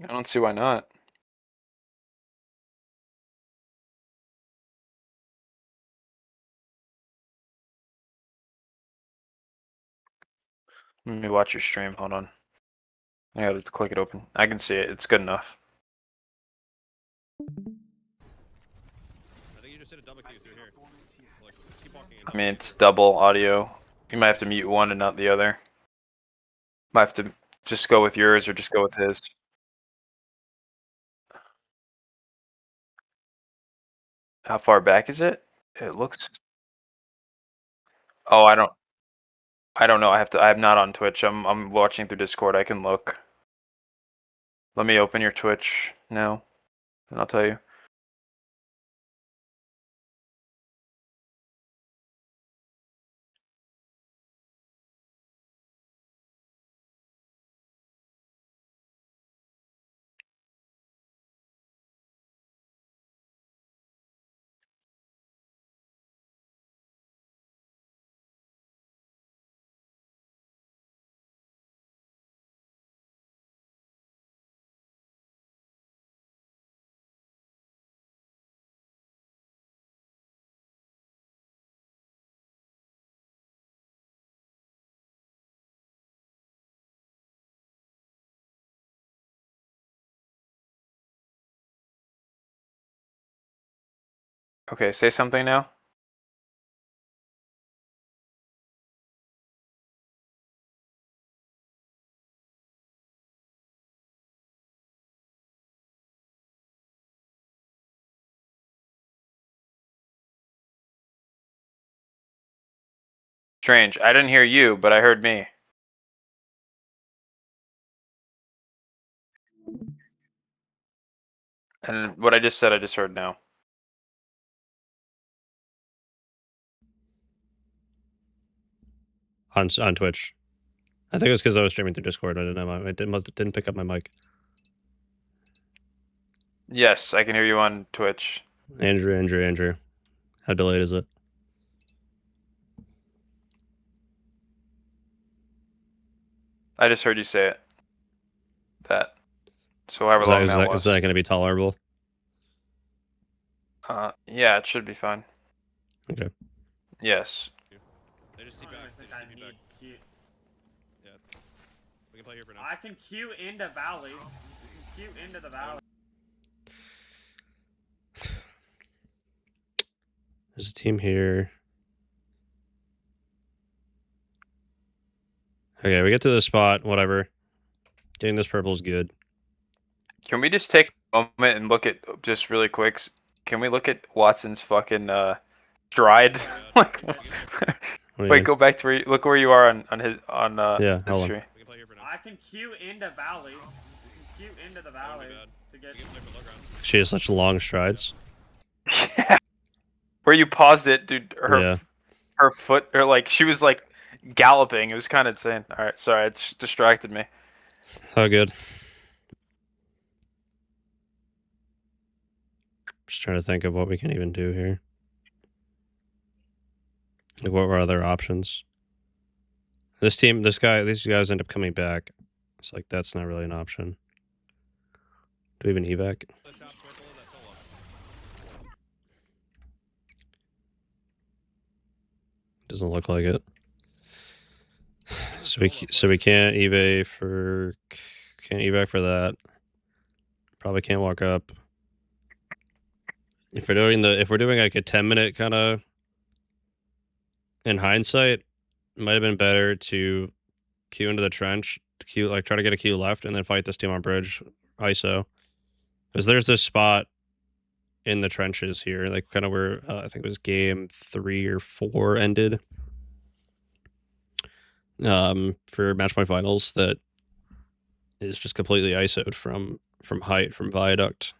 I don't see why not. Let me watch your stream. Hold on. I gotta click it open. I can see it. It's good enough. I think you just hit a double Q through here. Like, keep walking in. I mean, it's double audio. You might have to mute one and not the other. Might have to just go with yours or just go with his. How far back is it? It looks. Oh, I don't know. I'm not on Twitch. I'm watching through Discord. I can look. Let me open your Twitch now, and I'll tell you. Okay, say something now. Strange. I didn't hear you, but I heard me. And what I just said, I just heard now. On Twitch. I think it was because I was streaming through Discord. I didn't pick up my mic. Yes, I can hear you on Twitch. Andrew. How delayed is it? I just heard you say it. That. So however long that was. Is that going to be tolerable? Yeah, it should be fine. Okay. Yes. They just back. I need Q. Yeah. We can play here for now. I can Q into Valley. Q into the Valley. There's a team here. Okay, we get to this spot. Whatever. Getting this purple is good. Can we just take a moment and look at, just really quick, can we look at Watson's fucking stride? Like, wait, go back to look where you are on his yeah, history. I can Q into Valley. Q into the Valley to get. She has such long strides. Yeah. Where you paused it, dude, her foot, or like, she was like galloping. It was kind of insane. Alright, sorry, it just distracted me. Oh, good. Just trying to think of what we can even do here. Like, what were other options? These guys end up coming back. It's like, that's not really an option. Do we have an evac? Doesn't look like it. So we can't evac for that. Probably can't walk up. If we're doing like a 10-minute kind of, in hindsight, it might have been better to queue into the trench, try to get a queue left, and then fight this team on bridge ISO. Because there's this spot in the trenches here, like kind of where I think it was game 3 or 4 ended. For match point finals, that is just completely ISO'd from height, from viaduct.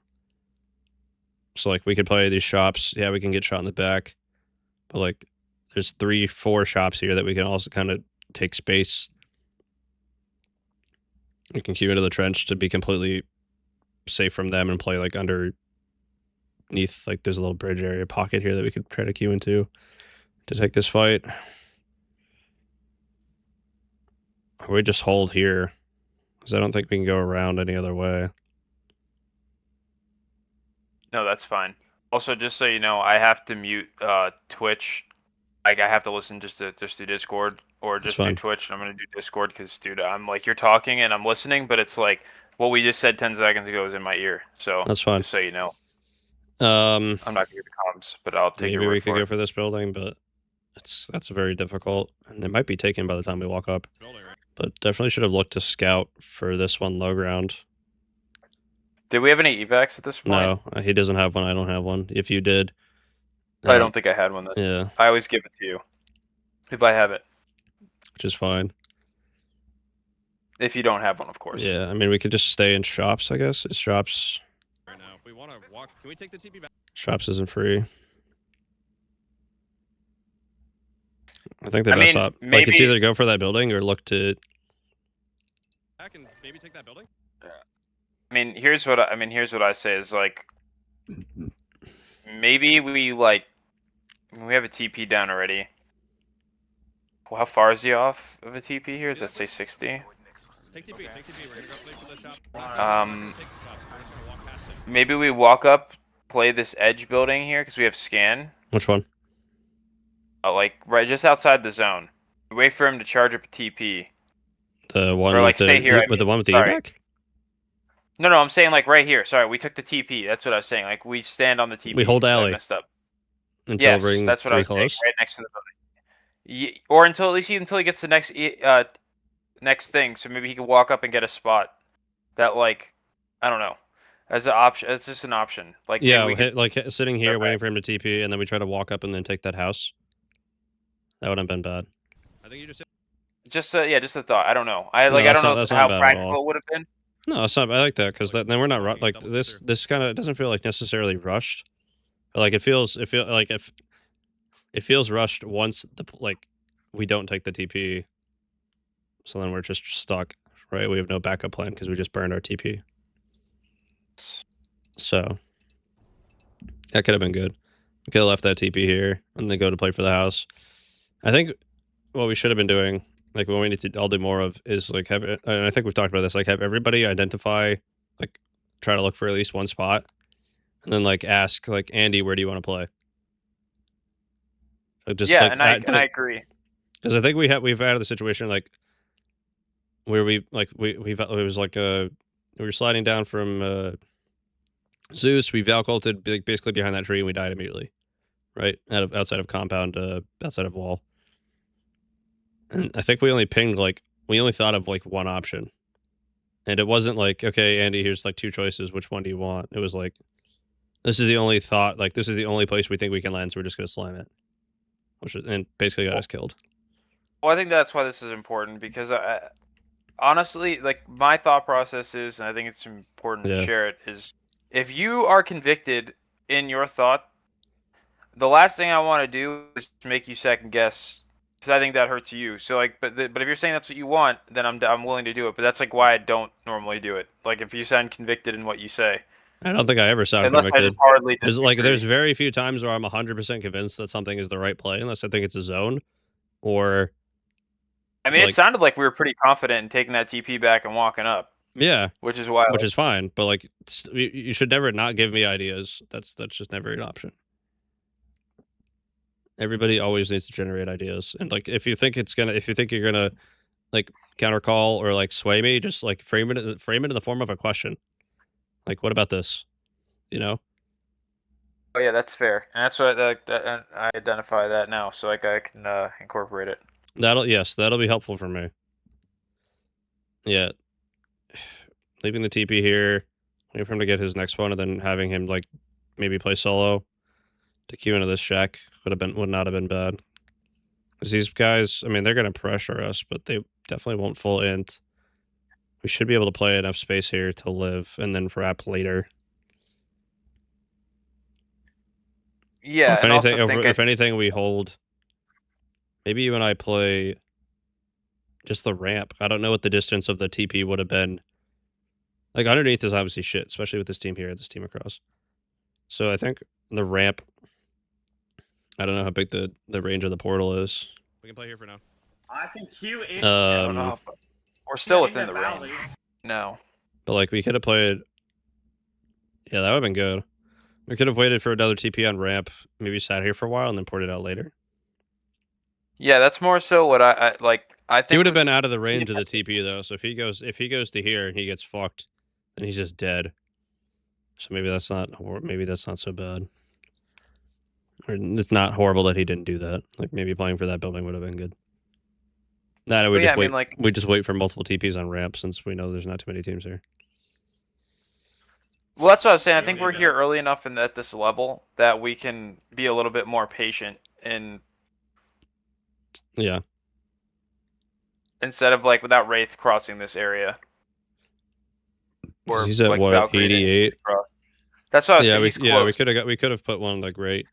So like we could play these shops, yeah, we can get shot in the back, but like there's 3-4 shops here that we can also kind of take space. We can queue into the trench to be completely safe from them and play like underneath, like there's a little bridge area pocket here that we could try to queue into to take this fight. Or we just hold here Because I don't think we can go around any other way. No, that's fine. Also, just so you know, I have to mute Twitch. Like, I have to listen just to Discord or That's just do fine. Twitch. I'm gonna do Discord because, dude, I'm like, you're talking and I'm listening, but it's like what we just said 10 seconds ago is in my ear. So That's fine. just so you know, Um, I'm not gonna give comms, but I'll take your maybe word we could for go it. for this building, but that's very difficult, and it might be taken by the time we walk up. But definitely should have looked to scout for this one low ground. Did we have any evacs at this point? No, he doesn't have one. I don't have one. If you did, I don't think I had one. Yeah, I always give it to you if I have it. which is fine. If you don't have one, of course. Yeah, I mean, we could just stay in shops, I guess. It's shops. Right now, if we want to walk, can we take the TP back? Shops isn't free. I think the best op. maybe Like, it's either go for that building or look to. Back and maybe take that building. I mean, here's what I say is like, maybe we like, we have a TP down already. Well, how far is he off of a TP here? Does that say 60? Take TP. We're gonna go play for the shop. Maybe we walk up, play this edge building here because we have scan. Which one? Like right just outside the zone. Wait for him to charge up a TP. The one or like with stay here. with the one with the sorry. evac? No, I'm saying like right here. Sorry, we took the TP. That's what I was saying. Like we stand on the TP. We hold alley. I messed up. Until yes, ring that's what I was close. saying. Right next to the building. Or until at least until he gets the next thing. So maybe he can walk up and get a spot. That like, I don't know. As an option, it's just an option. Like Yeah, we could, like sitting here waiting for him to TP, and then we try to walk up and then take that house. That wouldn't have been bad. I think you just a thought. I don't know. I No, don't know that's how not bad at practical all. it would have been. No, it's not. I like that because then we're not like this kind of doesn't feel like necessarily rushed. Like it feels like if it feels rushed once like we don't take the TP, so then we're just stuck, right? We have no backup plan because we just burned our TP. So that could have been good. We could have left that TP here and then go to play for the house. I think what we should have been doing, like what we need to all do more of, is like have, and I think we've talked about this, like have everybody identify, like try to look for at least one spot, and then like ask like Andy, where do you want to play? Like, just, yeah, like, and I agree. Because I think we've had the situation like where we it was like we were sliding down from Zeus, we Valk ulted basically behind that tree and we died immediately, right? Outside of compound, outside of wall. And I think we only pinged we only thought of like one option, and it wasn't like, okay, Andy, here's like two choices, which one do you want? It was like, this is the only thought, like this is the only place we think we can land, so we're just gonna slam it, and basically got us killed. Well, I think that's why this is important because honestly, like my thought process is, and I think it's important to share it, is if you are convicted in your thought, the last thing I want to do is make you second guess, because I think that hurts you. So like, but if you're saying that's what you want, then I'm willing to do it. But that's like why I don't normally do it. Like if you sound convicted in what you say. I don't think I ever sound convicted. There's very few times where I'm 100% convinced that something is the right play, unless I think it's a zone, or. I mean, it sounded like we were pretty confident in taking that TP back and walking up. Yeah, which is why. Which is fine, but like, you should never not give me ideas. That's just never an option. Everybody always needs to generate ideas, and like, if you think you're gonna like counter call or like sway me, just like frame it in the form of a question. Like, what about this? You know? Oh yeah, that's fair, and that's what I identify that now, so like I can incorporate it. That'll be helpful for me. Yeah, leaving the TP here, waiting for him to get his next one, and then having him like maybe play solo to queue into this shack would not have been bad. Because these guys, I mean, they're gonna pressure us, but they definitely won't full int. We should be able to play enough space here to live, and then wrap later. Yeah, if anything, we hold. Maybe you and I play just the ramp. I don't know what the distance of the TP would have been. Like, underneath is obviously shit, especially with this team here, this team across. So I think the ramp, I don't know how big the range of the portal is. We can play here for now. I think Q in. I don't know. We're still within the range. No. But like we could have played. Yeah, that would have been good. We could have waited for another TP on ramp, maybe sat here for a while, and then poured it out later. Yeah, that's more so what I like. I think He would have been out of the range of the TP though. So if he goes to here and he gets fucked, then he's just dead. So maybe that's not so bad. Or it's not horrible that he didn't do that. Like maybe playing for that building would have been good. Nah, we just wait. We just wait for multiple TPs on ramp since we know there's not too many teams here. Well, that's what I was saying. I think we're here early enough at this level that we can be a little bit more patient and yeah. Instead of like without Wraith crossing this area. Or he's at like, what, Valkyrie 88? That's what I was saying. We could have put one like right,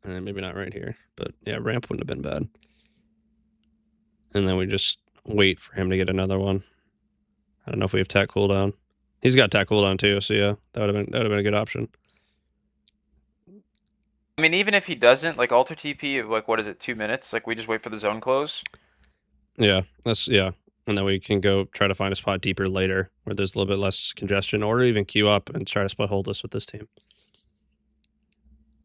and maybe not right here, but yeah, ramp wouldn't have been bad. And then we just wait for him to get another one. I don't know if we have tech cooldown. He's got tech cooldown too, so yeah, that would have been a good option. I mean, even if he doesn't, like alter TP, like what is it, 2 minutes? Like we just wait for the zone close. Yeah, and then we can go try to find a spot deeper later where there's a little bit less congestion, or even queue up and try to split hold this with this team.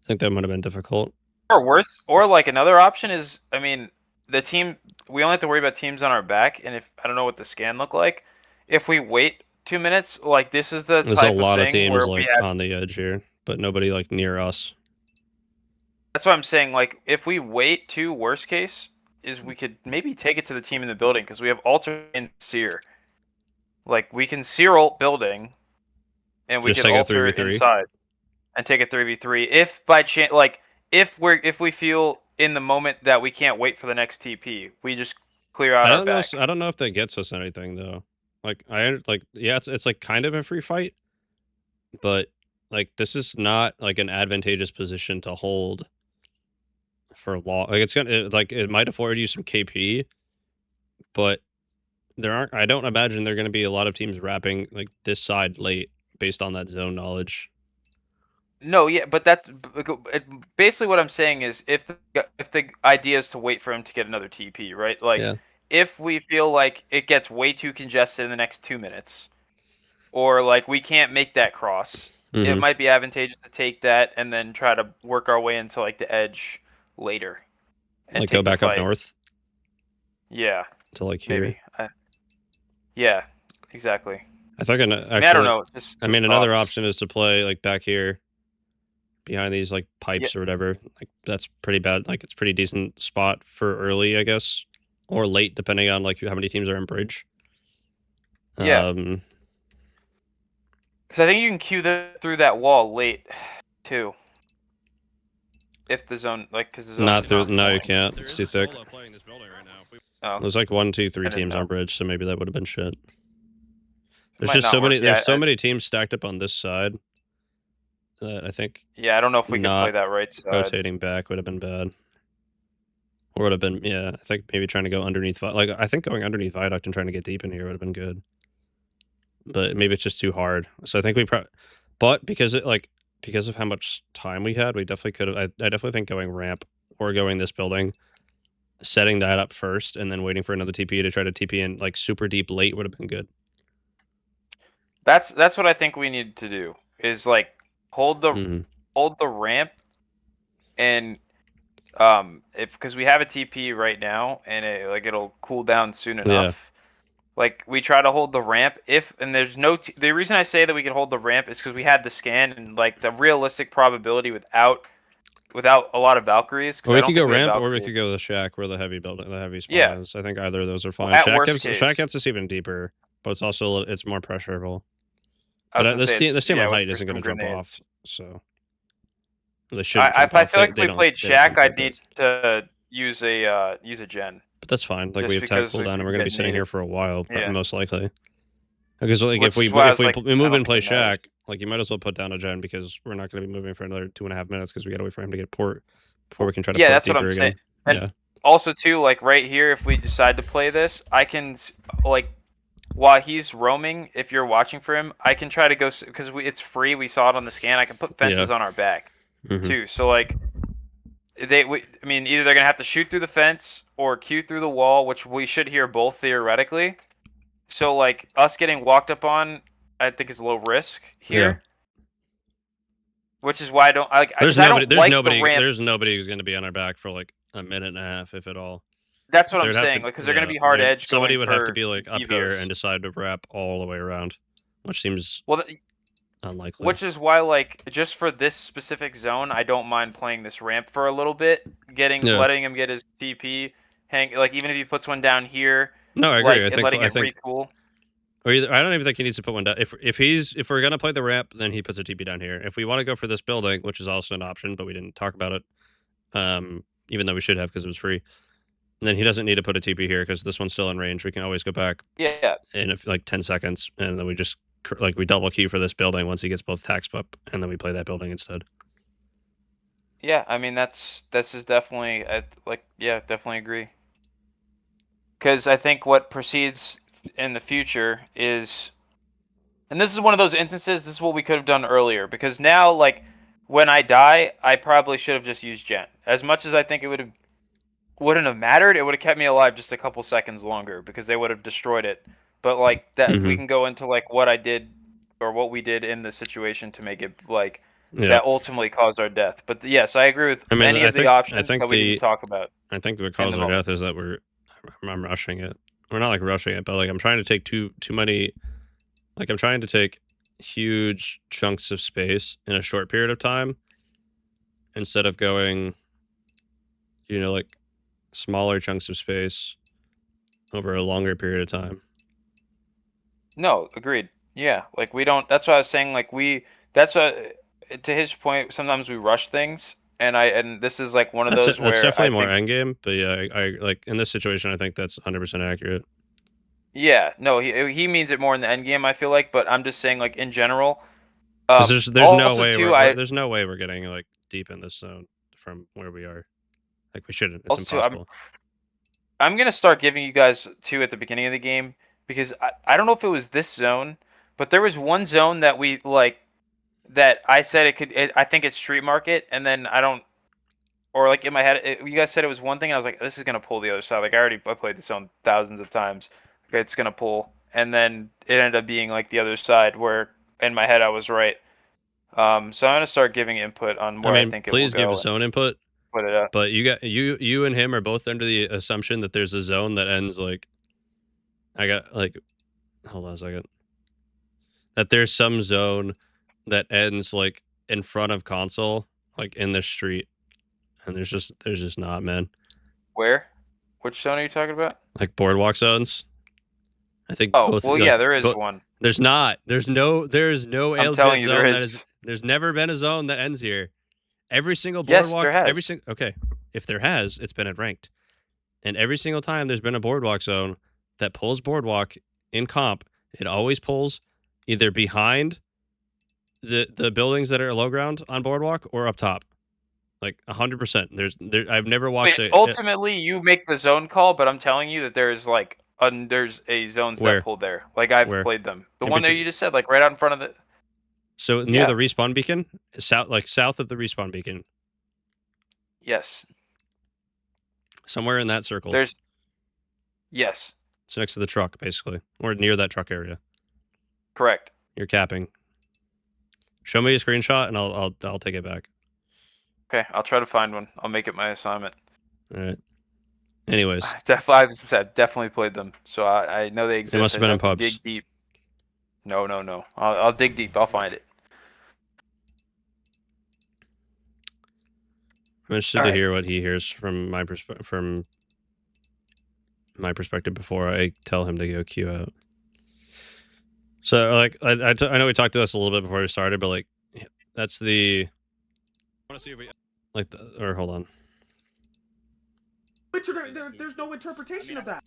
I think that might have been difficult. Or worse, or like another option is, I mean, the team, we only have to worry about teams on our back, and if I don't know what the scan look like, if we wait 2 minutes, like this is the there's type a lot of of teams like on the edge here, but nobody like near us. That's what I'm saying. Like if we wait to worst case, is we could maybe take it to the team in the building because we have alter and sear. Like we can sear ult building, and we can alter inside and take a 3v3 if by chance, like if we feel in the moment that we can't wait for the next TP, we just clear out our back. I don't know if that gets us anything though. Like yeah, it's like kind of a free fight, but like this is not like an advantageous position to hold for long. Like it's gonna it might afford you some KP, but I don't imagine there are going to be a lot of teams wrapping like this side late based on that zone knowledge. No, yeah, but that's basically what I'm saying is if the idea is to wait for him to get another TP, right? Like if we feel like it gets way too congested in the next 2 minutes, or like we can't make that cross, it might be advantageous to take that and then try to work our way into like the edge later. And like go back up north? Yeah. To like here? Maybe. Yeah, exactly. I think actually, I don't know. Another option is to play like back here behind these like pipes or whatever. Like that's pretty bad. Like it's pretty decent spot for early, I guess, or late depending on like how many teams are in bridge. Yeah. Because I think you can queue through that wall late too. If the zone, like, because the zone not through. No, you can't. It's too thick. There's like 1, 2, 3 teams on bridge, so maybe that would have been shit. There's just so many. There's so many teams stacked up on this side that I think. Yeah, I don't know if we could play that right side. Rotating back would have been bad. Or would have been, yeah. I think maybe trying to go underneath, like I think going underneath viaduct and trying to get deep in here would have been good. But maybe it's just too hard. So I think but because of how much time we had, we definitely could have. I definitely think going ramp or going this building, setting that up first, and then waiting for another TP to try to TP in like super deep late would have been good. That's what I think we need to do. Is like hold the ramp, and because we have a TP right now, and it'll cool down soon enough. Yeah. Like we try to hold the ramp and there's no the reason I say that we can hold the ramp is because we had the scan and like the realistic probability without a lot of Valkyries. Well, we could go ramp or we could go the shack where the heavy spawn is. I think either of those are fine. Shack gets us even deeper, but it's also it's more pressurable. But this team on height isn't going to jump off, so they should. I feel like if we played shack, I'd need to use a gen. But that's fine. Like we have tech cooldown, and we're gonna be sitting here for a while, most likely. Because like if we move and play shack, like you might as well put down a gen because we're not gonna be moving for another 2.5 minutes because we gotta wait for him to get port before we can try to. Yeah, that's what I'm saying. And also too, like right here, if we decide to play this, I can like while he's roaming, if you're watching for him, I can try to go because it's free. We saw it on the scan. I can put fences on our back too. So like. I mean, either they're gonna have to shoot through the fence or queue through the wall, which we should hear both theoretically. So like us getting walked up on, I think is low risk here. Which is why I don't like. There's 'cause I nobody. don't There's like nobody. the ramp. There's nobody who's going to be on our back for like a minute and a half, if at all. That's what I'm There'd have saying. to, Like, because they're gonna be hard edge. Somebody going would for have to be like up here Evos. and decide to wrap all the way around, which seems Well, unlikely. which is why, like, just for this specific zone, I don't mind playing this ramp for a little bit, letting him get his TP, like even if he puts one down here, No, I agree. like, and letting it recool. Or either, I don't even think he needs to put one down. If we're gonna play the ramp, then he puts a TP down here. If we want to go for this building, which is also an option, but we didn't talk about it, even though we should have because it was free, then he doesn't need to put a TP here because this one's still in range. We can always go back. Yeah. In like 10 seconds, and then we just like we double queue for this building once he gets both tax up, and then we play that building instead. Yeah, I mean that's just definitely definitely agree. Because I think what proceeds in the future is, and this is one of those instances. This is what we could have done earlier. Because now, like, when I die, I probably should have just used Gen. As much as I think it wouldn't have mattered, it would have kept me alive just a couple seconds longer because they would have destroyed it. But like that, we can go into like what I did or what we did in the situation to make it like that ultimately caused our death. But yes, I agree with many of the options that we didn't talk about. I think what caused our death is that I'm rushing it. We're not like rushing it, but like I'm trying to take too many. Like I'm trying to take huge chunks of space in a short period of time instead of going, like smaller chunks of space over a longer period of time. No, agreed. Yeah, like we don't. That's what I was saying. Like that's to his point. Sometimes we rush things, and this is like one of those where that's definitely more endgame. But yeah, I like in this situation, I think that's 100% accurate. Yeah, no, he means it more in the end game. I feel like, but I'm just saying, like in general. There's no way there's no way we're getting like deep in this zone from where we are. Like we shouldn't. It's impossible. I'm gonna start giving you guys 2 at the beginning of the game because I don't know if it was this zone, but there was one zone that we like that I said I think it's street market, and then I don't, or like in my head, you guys said it was one thing, and I was like, this is gonna pull the other side. Like I played this zone thousands of times. Okay, it's gonna pull, and then it ended up being like the other side where in my head I was right. So I'm gonna start giving input on where I think it will go. Please give zone input. Put it up. But you and him are both under the assumption that there's a zone that ends like. Hold on a second. That there's some zone that ends like in front of console, like in the street, and there's just not, man. Where? Which zone are you talking about? Like boardwalk zones. I think. Oh, well, yeah, there is one. There's not. There's no I'm telling you, there is. There's never been a zone that ends here. Every single boardwalk. Yes, there has. Okay. If there has, it's been at ranked, and every single time there's been a boardwalk zone that pulls boardwalk in comp, it always pulls either behind the buildings that are low ground on boardwalk or up top. Like 100%. I've never watched it. Ultimately, you make the zone call, but I'm telling you that there's like there's a zones that pull there. Like I've played them. The one that you just said, like right out in front of the. So near the respawn beacon, south of the respawn beacon. Yes. Somewhere in that circle. Yes. It's next to the truck, basically, or near that truck area. Correct. You're capping. Show me a screenshot, and I'll take it back. Okay, I'll try to find one. I'll make it my assignment. All right. Anyways, definitely played them, so I know they exist. It must have been in pubs. Dig deep. No. I'll dig deep. I'll find it. I'm interested to hear what he hears from my perspective before I tell him to go queue out. So, like, I know we talked to this a little bit before we started, but like, that's the. I want to see if we or hold on. There's no interpretation of that.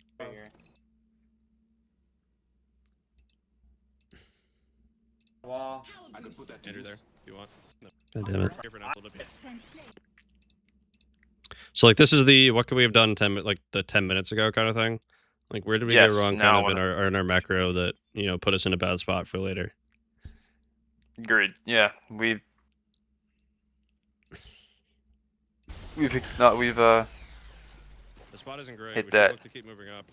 Well, I could put that Andrew there if you want. No. God damn it. So like this is the what could we have done 10 minutes ago kind of thing. Like where did we go wrong kind of in our macro that put us in a bad spot for later. Agreed. Yeah, we've the spot isn't great. Hit we that. Look to keep moving up.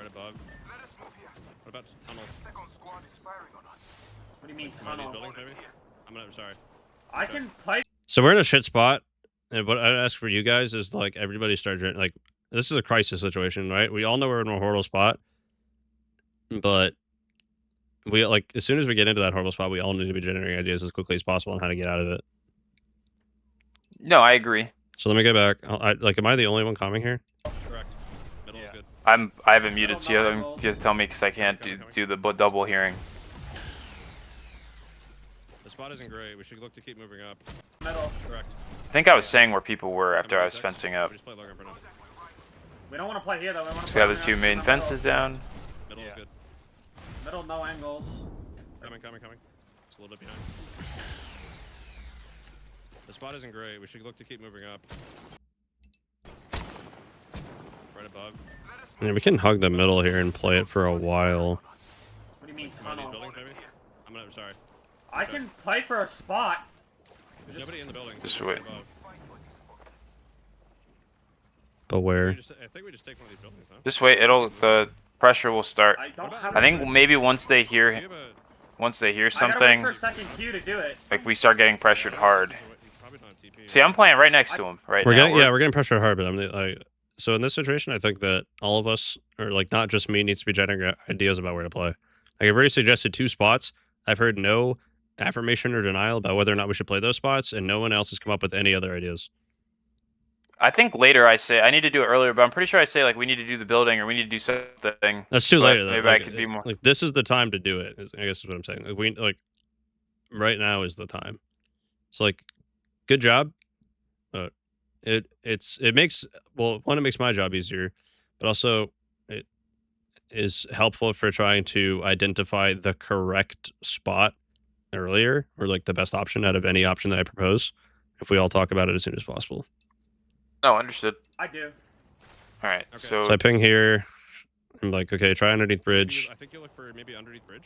Right above. Let us move here. What about tunnels? Second squad is firing on us. What do you mean One of these tunnel? buildings, maybe? I'm sorry. I can play. So we're in a shit spot, and what I'd ask for you guys is like everybody start like this is a crisis situation, right? We all know we're in a horrible spot, but we like as soon as we get into that horrible spot, we all need to be generating ideas as quickly as possible on how to get out of it. No, I agree. So let me get back. Am I the only one coming here? Correct. Middle is good. I haven't muted, so you have to tell me because I can't do the double hearing. The spot isn't great. We should look to keep moving up. Middle. Correct. I think I was saying where people were after I was fencing up. We just play Logan for now. We don't want to play here though. We want to So play we have the here. two main Middle. fences down. Middle is good. Middle, no angles. Coming. It's a little bit behind. The spot isn't great. We should look to keep moving up. Right above. Yeah, we can hug the middle here and play it for a while. What do you mean One of these tunnel? buildings, maybe? I'm sorry. I can play for a spot. There's nobody in the building. Just so wait. above. But where? I think we just take one of these buildings, huh? Just wait. The pressure will start. I don't have. I think maybe once they hear We have a- something, I gotta wait for a second queue to do it. like we start getting pressured hard. We probably don't have TP. See, I'm playing right next to him right We're now. getting we're getting pressured hard, but so in this situation, I think that all of us, or like not just me, needs to be generating ideas about where to play. Like I've already suggested 2 spots. I've heard no affirmation or denial about whether or not we should play those spots, and no one else has come up with any other ideas. I think later I say I need to do it earlier, but I'm pretty sure I say like we need to do the building or we need to do something. That's too But late. Though. maybe Like, I could be more. Like this is the time to do it. I guess is what I'm saying. Like right now is the time. So like, good job. It makes it makes my job easier, but also it is helpful for trying to identify the correct spot earlier, or like the best option out of any option that I propose. If we all talk about it as soon as possible. No, understood. I do. All right. Okay. So So I ping here. I'm like, okay, try underneath bridge. Uh, I think you look for maybe underneath bridge.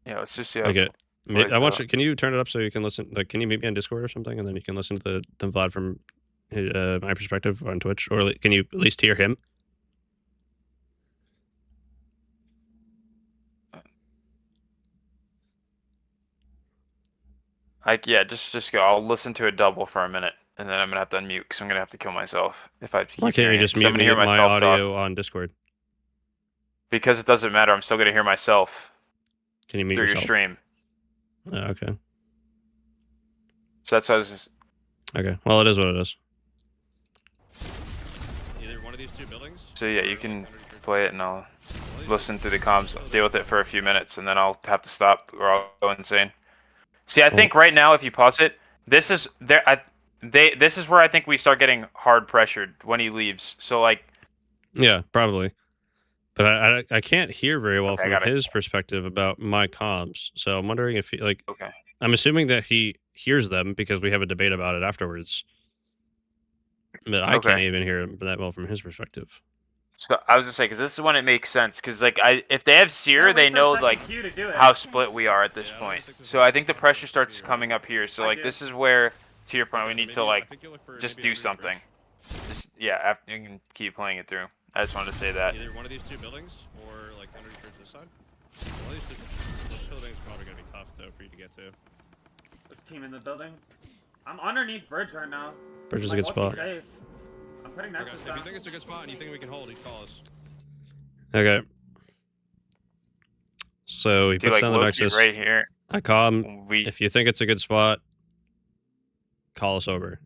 it's just Okay. Wait, I want so- you. Can you turn it up so you can listen? Like, can you meet me on Discord or something, and then you can listen to the VoD from my perspective on Twitch, or can you at least hear him? just go. I'll listen to a double for a minute, and then I'm gonna have to unmute because I'm gonna have to kill myself if I. Why keep can't you hearing just it. 'Cause I'm mute gonna me hear my myself talk. audio on Discord? Because it doesn't matter. I'm still gonna hear myself Can you mute through yourself? your stream. Okay. So that's what I was just, Okay. Well, it is what it is. Either one of these 2 buildings. so yeah, you can play it, and I'll listen through the comms, deal with it for a few minutes, and then I'll have to stop or I'll go insane. See, I think right now, if you pause it, this is this is where I think we start getting hard pressured when he leaves. So like, Yeah, probably. But I can't hear very well Okay, I from got it. his perspective about my comms. So I'm wondering if he okay, I'm assuming that he hears them because we have a debate about it afterwards. But I can't Okay. even hear him that well from his perspective. so I was just saying, because this is when it makes sense, because like if they have Seer, Gotta they wait for a know second like queue to do it. how split we are at this Yeah, I don't point. think this So is I think the gonna pressure be starts right. coming up here. So I like do. this is where, to your point, we Okay, need maybe- to like I think you look for just maybe do underneath bridge. something. Just yeah, after you can keep playing it through. I just wanted to say that. Either one of these 2 buildings or like underneath bridge this side. One of these 2 buildings is probably gonna be tough though for you to get to. There's a team in the building. I'm underneath bridge right now. Bridge is a Like, good lucky spot. Safe. I'm putting Okay. Nexus If down. you think it's a good spot and you think we can hold, you call us. Okay. So he Do puts like down the Loki Nexus. right here. I call him. We If you think it's a good spot, call us over.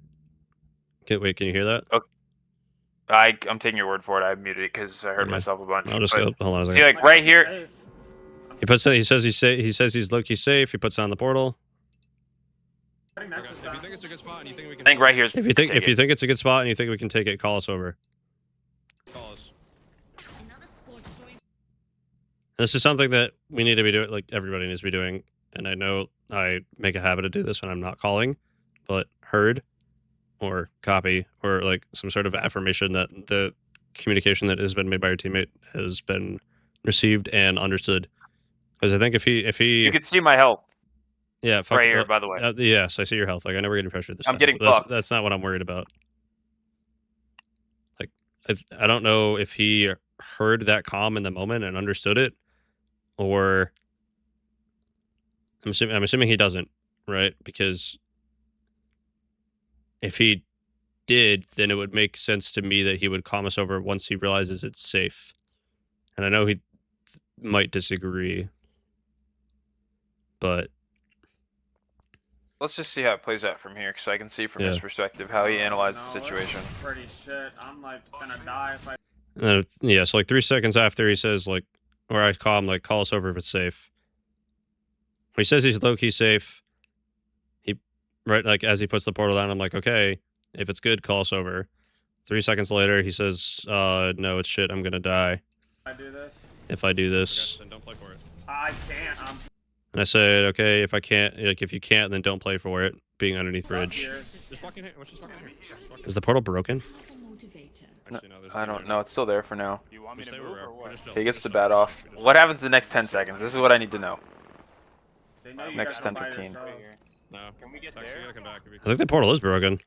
Wait, can you hear that? I'm taking your word for it. I muted it because I heard Okay. myself a bunch. I'll just But go. Hold on a see, second. like right lucky here, safe. He puts. He says he's safe. He says he's low-key safe. He puts on the portal. Putting Okay. Nexus If you down. think it's a good spot and you think we can. I think right here is. If you think it's a good spot and you think we can take it, call us over. Call us. This is something that we need to be doing. Like everybody needs to be doing. And I know I make a habit to do this when I'm not calling, but heard or copy or like some sort of affirmation that the communication that has been made by your teammate has been received and understood. Because I think if he You can see my health yeah fuck, right here, by the way. yes, I see your health. Like I know we're getting pressured this I'm time. getting That's, fucked. not what I'm worried about. Like I don't know if he heard that calm in the moment and understood it, or I'm assuming he doesn't, right? Because if he did, then it would make sense to me that he would calm us over once he realizes it's safe. And I know he might disagree, but Let's just see how it plays out from here, because I can see from his perspective how he analyzed the situation. Pretty shit. I'm like gonna die if I. Yeah, so like 3 seconds after he says like, or I call him like, call us over if it's safe. When he says he's low-key safe, right, like as he puts the portal down, I'm like, okay, if it's good, call us over. 3 seconds later, he says, no, it's shit, I'm gonna die. I do this. If I do this. Okay, then don't play for it. I can't. And I said, okay, if I can't, like, if you can't, then don't play for it. Being underneath bridge. Is the portal broken? No, I don't know. It's still there for now. He gets to bat off. What happens the next 10 seconds? This is what I need to know. Next 10, 15. No. Can we get there? I think the portal is broken.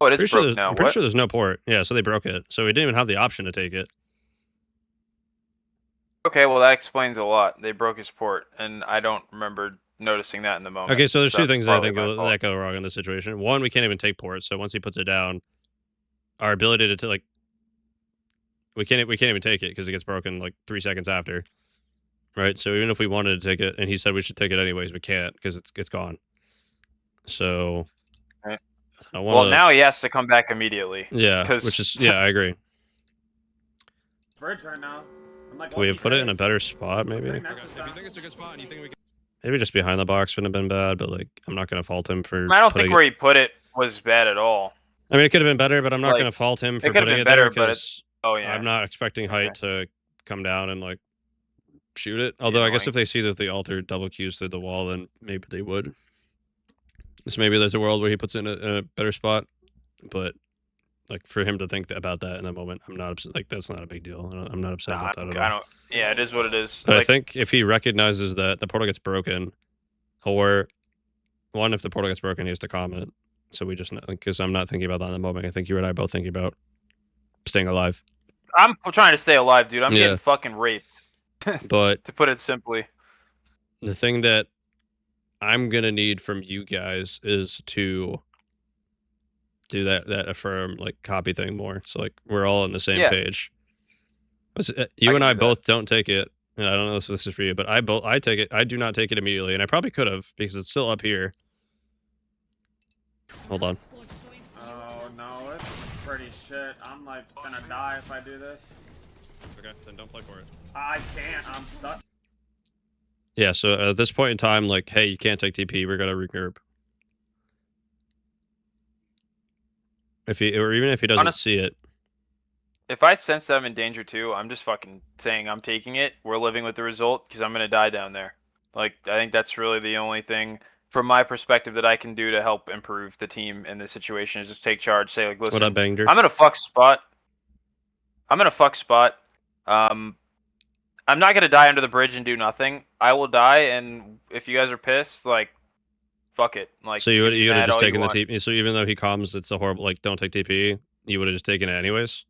Oh, it is broken now. I'm pretty sure there's no port. Yeah, so they broke it. So we didn't even have the option to take it. Okay, well that explains a lot. They broke his port, and I don't remember noticing that in the moment. Okay, so there's two things I think probably that go wrong in this situation. One, we can't even take port. So once he puts it down, our ability to like, we can't even take it because it gets broken like 3 seconds after. Right, so even if we wanted to take it, and he said we should take it anyways, we can't because it's gone. So, right. I wanna, well, now he has to come back immediately. Yeah, which is I agree. Bridge right now. I'm like, Can we put it in a better spot, maybe? If you think it's a good spot, and you think we can... Maybe just behind the box wouldn't have been bad, but like I'm not gonna fault him for. I don't think where he put it was bad at all. I mean, it could have been better, but I'm not gonna fault him for putting it there because I'm not expecting height to come down and like shoot it. Although I guess if they see that the altar double queues through the wall, then maybe they would. So maybe there's a world where he puts it in a better spot, but like for him to think about that in the moment, I'm not upset. Like that's not a big deal. I'm not upset about that at all. I don't. Yeah, it is what it is. But like, I think if he recognizes that the portal gets broken, or one, if the portal gets broken, he has to comment. So we just because I'm not thinking about that in the moment. I think you and I both thinking about staying alive. I'm trying to stay alive, dude. I'm getting fucking raped. But to put it simply, the thing that I'm gonna need from you guys is to do that affirm like copy thing more. So like we're all on the same page. You and I both don't take it, and I don't know if this is for you, but I take it. I do not take it immediately, and I probably could have because it's still up here. Hold on. Oh no, it's pretty shit. I'm like gonna die if I do this. Okay, then don't play for it. I can't. I'm stuck. Yeah, so at this point in time, like, hey, you can't take TP. We're gonna regroup. Even if he doesn't see it. If I sense that I'm in danger too, I'm just fucking saying I'm taking it. We're living with the result because I'm gonna die down there. Like, I think that's really the only thing from my perspective that I can do to help improve the team in this situation is just take charge. Say like, listen, what up, Banger? I'm in a fuck spot. I'm not gonna die under the bridge and do nothing. I will die, and if you guys are pissed, like, fuck it. Like, so you would have just taken the TP. So even though he comes, it's a horrible like, don't take TP. You would have just taken it anyways.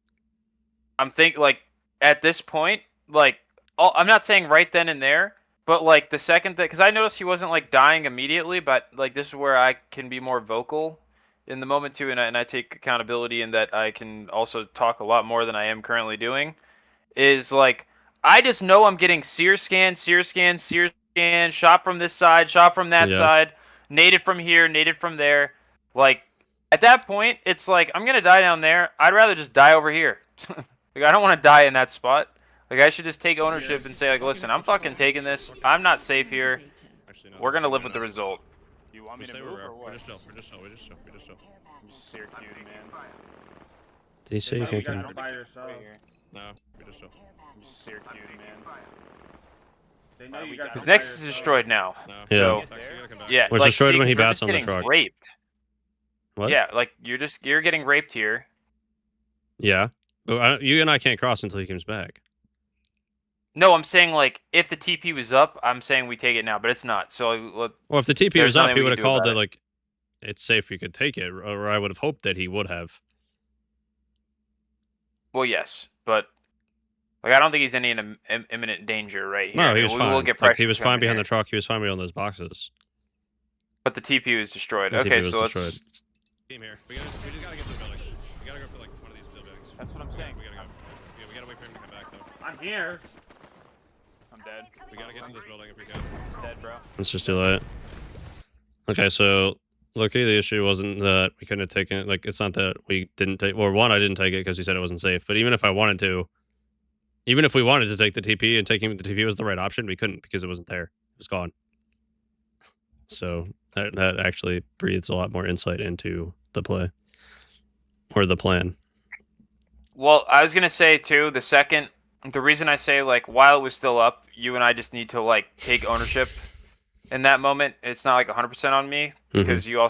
I'm thinking like at this point, like, I'm not saying right then and there, but like the second that, because I noticed he wasn't like dying immediately, but like this is where I can be more vocal in the moment too, and I take accountability in that I can also talk a lot more than I am currently doing. Is like I just know I'm getting sear scan, shot from this side, shot from that side, naded from here, naded from there. Like at that point, it's like I'm gonna die down there. I'd rather just die over here. Like I don't want to die in that spot. Like I should just take ownership and say like, listen, I'm fucking taking this. I'm not safe here. We're gonna live with the result. You want me to move or what? We're just chill. I'm just Syracuse, man. Did he say you can't come? By yourself. No, we're just chill. I'm just Syracuse, man. They know you guys. His Nexus is destroyed now. No. So yeah, was like, destroyed when he we're bats just on the getting truck. Raped. What? Yeah, like you're getting raped here. Yeah, but you and I can't cross until he comes back. No, I'm saying like if the TP was up, I'm saying we take it now, but it's not. So well, if the TP was up, he would have called that like it's safe. You could take it, or I would have hoped that he would have. Well, yes, but like I don't think he's in any imminent danger right here. No, I he mean, was we fine. will get Like, pressure. he was fine behind here. the truck. He was fine behind those boxes. But the TP was destroyed. The Okay, TP was so destroyed. let's. Team here. We just gotta get to the building. We gotta go for like one of these buildings. That's what I'm saying. We gotta go. Yeah, we gotta wait for him to come back though. I'm here. I'm dead. We gotta get to this building if we can. He's dead, bro. It's just too late. Okay, so luckily the issue wasn't that we couldn't have taken it. Like, it's not that we didn't take. Or one, I didn't take it because he said it wasn't safe. But even if I wanted to, even if we wanted to take the TP and taking the TP was the right option, we couldn't because it wasn't there. It was gone. So that actually breathes a lot more insight into the play or the plan. Well, I was gonna say too. The reason I say like while it was still up, you and I just need to like take ownership in that moment. It's not like 100% on me because you were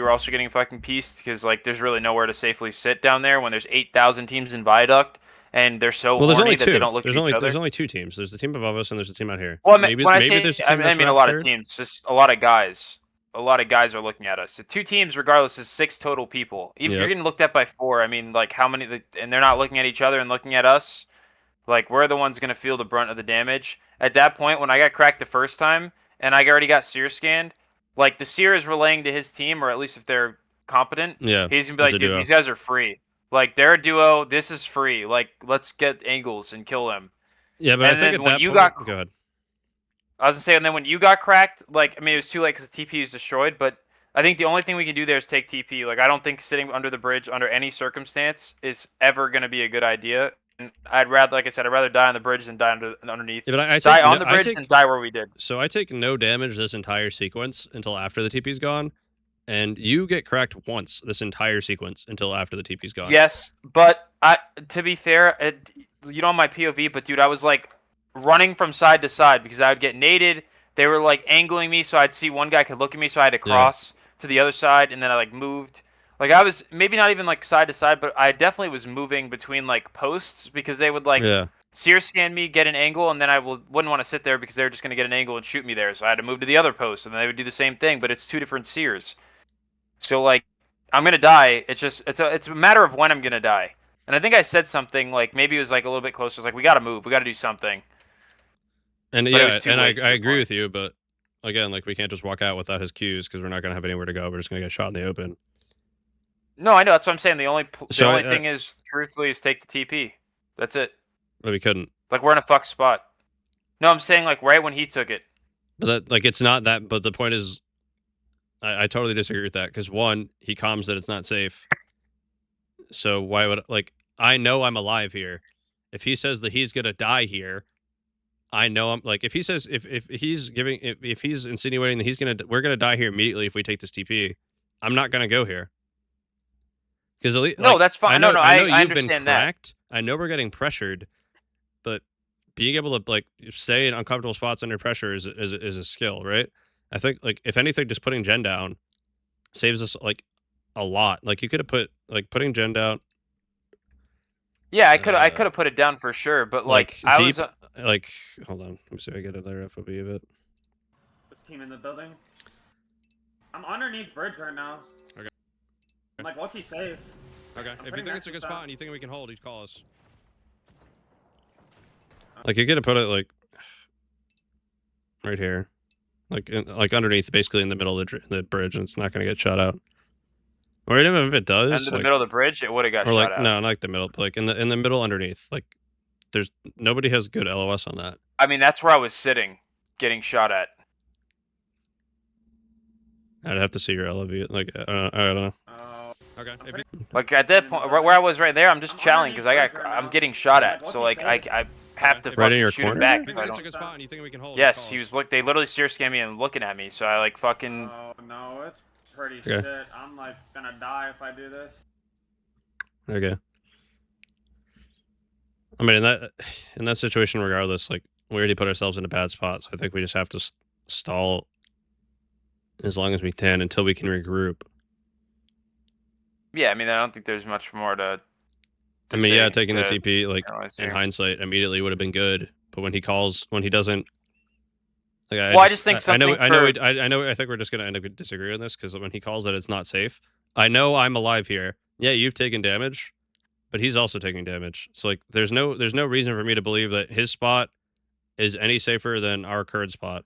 also getting fucking pieced because like there's really nowhere to safely sit down there when there's 8,000 teams in Viaduct and they're so Well, there's horny only that two. they don't look at each other. There's only 2 teams. There's the team above us and there's the team out here. Well, maybe when I maybe say, there's a I team that's mean a ranked lot third. of teams, just a lot of guys. A lot of guys are looking at us. So 2 teams, regardless, is 6 total people. Even if you're getting looked at by 4, I mean, like how many? And they're not looking at each other and looking at us. Like we're the ones gonna feel the brunt of the damage. At that point, when I got cracked the first time and I already got seer scanned, like the seer is relaying to his team, or at least if they're competent, Yeah, he's gonna be it's like, a dude, duo. these guys are free. Like they're a duo. This is free. Like let's get angles and kill them. Yeah, but And I think then at when that you point, got- go ahead. I was gonna say, and then when you got cracked, like I mean, it was too late because the TP is destroyed. But I think the only thing we can do there is take TP. Like I don't think sitting under the bridge under any circumstance is ever gonna be a good idea. And I'd rather, like I said, I'd rather die on the bridge than die underneath. Yeah, but I Die take, on the I bridge take, than die where we did. so I take no damage this entire sequence until after the TP's gone, and you get cracked once this entire sequence until after the TP's gone. Yes, but to be fair, you know my POV, but dude, I was like running from side to side because I would get naded. They were like angling me, so I'd see one guy could look at me, so I had to cross to the other side, and then I like moved. Like I was maybe not even like side to side, but I definitely was moving between like posts because they would like seer scan me, get an angle, and then I wouldn't want to sit there because they were just gonna get an angle and shoot me there. So I had to move to the other post, and then they would do the same thing, but it's 2 different seers. So like I'm gonna die. It's a matter of when I'm gonna die. And I think I said something like maybe it was like a little bit closer. It's like we gotta move, we gotta do something. And But it yeah, was too and I late to the agree point. with you, but again, like we can't just walk out without his cues because we're not gonna have anywhere to go. We're just gonna get shot in the open. No, I know. That's what I'm saying. The only So thing is, truthfully, is take the TP. That's it. But we couldn't. Like we're in a fucked spot. No, I'm saying like right when he took it. But that, like, it's not that. But the point is, I totally disagree with that because one, he calms that it's not safe. So why would like I know I'm alive here. If he says that he's gonna die here, I know I'm like if he says if he's giving if he's insinuating that we're gonna die here immediately if we take this TP, I'm not gonna go here. Because No, like, that's fine. I know, No, I know I you've been understand that. cracked. I know we're getting pressured, but being able to like stay in uncomfortable spots under pressure is a skill, right? I think like if anything, just putting Gen down saves us like a lot. Like you could have put like putting Gen down. Yeah, I could have put it down for sure, but like I deep, was like hold on, let me see if I get another FOV of it. This team in the building. I'm underneath bridge right now. Okay. I'm like lucky safe. Okay, if you putting think it's a Nexus good down. spot and you think we can hold, you call us. Like you could have put it like right here, like underneath, basically in the middle of the bridge, and it's not going to get shot out. Or even if it does, under the middle of the bridge, it would have got or shot like out. no, not like the middle, but like in the middle underneath. Like there's nobody has good LOS on that. I mean, that's where I was sitting, getting shot at. I'd have to see your LOV. Like I don't know. Okay. If you, Like at that point, where I was right there, I'm just I'm challenging because underneath bridge right I'm now. getting shot Like, at. what So you like say? I have to Right in fucking your shoot corner? him back. if you if I think it's a don't- good spot and you think we can hold, Yes, call he us. was they literally seer scanned me and looking at me. So I like fucking. Oh no, it's pretty Okay. shit. I'm like gonna die if I do this. Okay. I mean, in that situation, regardless, like we already put ourselves in a bad spot, so I think we just have to stall as long as we can until we can regroup. Yeah, I mean, I don't think there's much more to. I mean, yeah, say taking the to TP like analyze in here. hindsight immediately would have been good, but when he doesn't. Like, Well, I just think I know, something I know. I think we're just gonna end up disagreeing on this because when he calls it, it's not safe. I know I'm alive here. Yeah, you've taken damage, but he's also taking damage. So like, there's no reason for me to believe that his spot is any safer than our current spot,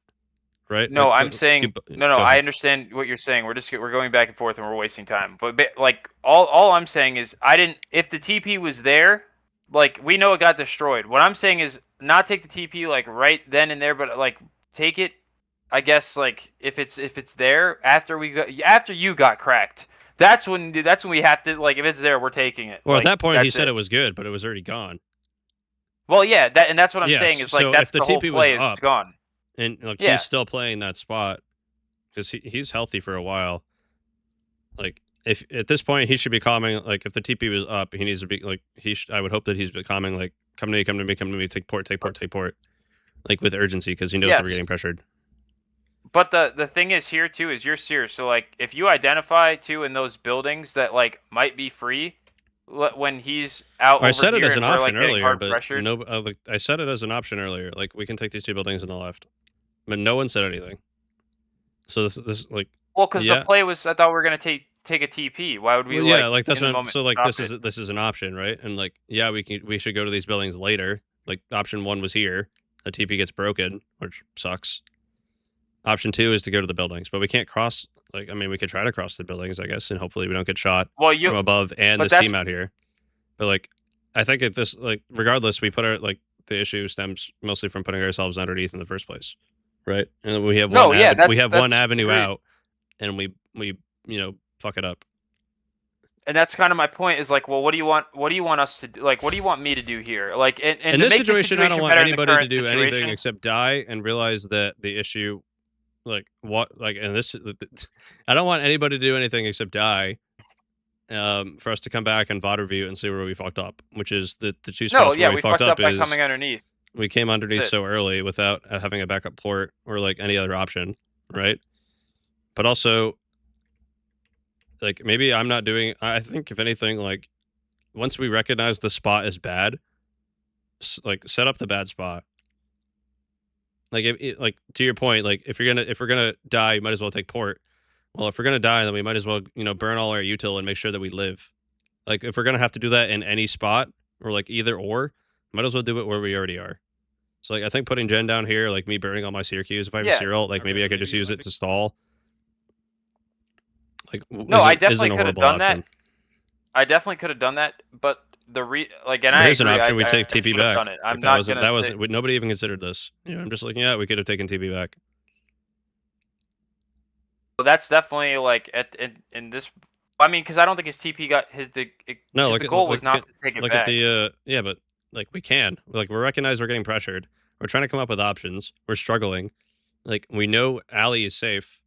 right? No, Like, I'm saying no. go I ahead. understand what you're saying. We're going back and forth and we're wasting time. But like all I'm saying is I didn't. If the TP was there, like we know it got destroyed. What I'm saying is not take the TP like right then and there, but like take it. I guess like if it's there after you got cracked. That's when we have to like if it's there we're taking it. Well, like, at that point he that's said it was good, but it was already gone. Well, yeah, that's what I'm saying Yes. is like So that's if the the whole TP was play is it's up gone. and like Yeah. he's still playing that spot because he's healthy for a while. Like if at this point he should be calming. Like if the TP was up, he needs to be like I would hope that he's calming. Like come to me, come to me, come to me. Take port, take port, take port. Like with urgency because he knows that we're Yes. getting pressured. But the thing is here too is you're serious. So like if you identify too in those buildings that like might be free when he's out I over said it here as an and we're like option getting earlier, hard but pressured. no, like, I said it as an option earlier. Like we can take these two buildings on the left, but no one said anything. So this like Well, because yeah. the play was I thought we were gonna take a TP. Why would we Well, yeah, like that's in the what I'm, moment so like stop this is an option, right? And like yeah, we should go to these buildings later. Like option 1 was here. The TP gets broken, which sucks. Option 2 is to go to the buildings, but we can't cross. Like I mean, we could try to cross the buildings, I guess, and hopefully we don't get shot Well, from above and but this that's team out here. But like, I think at this like regardless, we put our like the issue stems mostly from putting ourselves underneath in the first place, right? And we have No, one yeah, we have one that's avenue agreed. out, and we fuck it up. And that's kind of my point is like, well, what do you want us to do? Like, what do you want me to do here? Like, and In to this make situation, I don't want better in the anybody to current do anything situation- except die and realize that the issue, like what, like, and this, I don't want anybody to do anything except die. For us to come back and VoD review and see where we fucked up, which is the two spots No, yeah, where we fucked up by is coming underneath. we came underneath That's it. so early without having a backup port or like any other option, right? But also, like maybe I'm not doing. I think if anything, like once we recognize the spot is bad, like set up the bad spot. Like like to your point, like if we're gonna die, you might as well take port. Well, if we're gonna die, then we might as well burn all our util and make sure that we live. Like if we're gonna have to do that in any spot or like either or, might as well do it where we already are. So like I think putting Gen down here, like me burning all my Syracuse if I have a serial, like maybe I could just use it to stall. Like No, I definitely isn't a could have horrible done option. that. I definitely could have done that, but and But I here's agree. an option: we I take TP should have back. done it. I'm Like, not that wasn't nobody even considered this. I'm just like, yeah, we could have taken TP back. Well, that's definitely like in this. I mean, because I don't think his TP got the goal was not to take it look back. At the yeah, but like we can we recognize we're getting pressured. We're trying to come up with options. We're struggling. Like we know Alley is safe.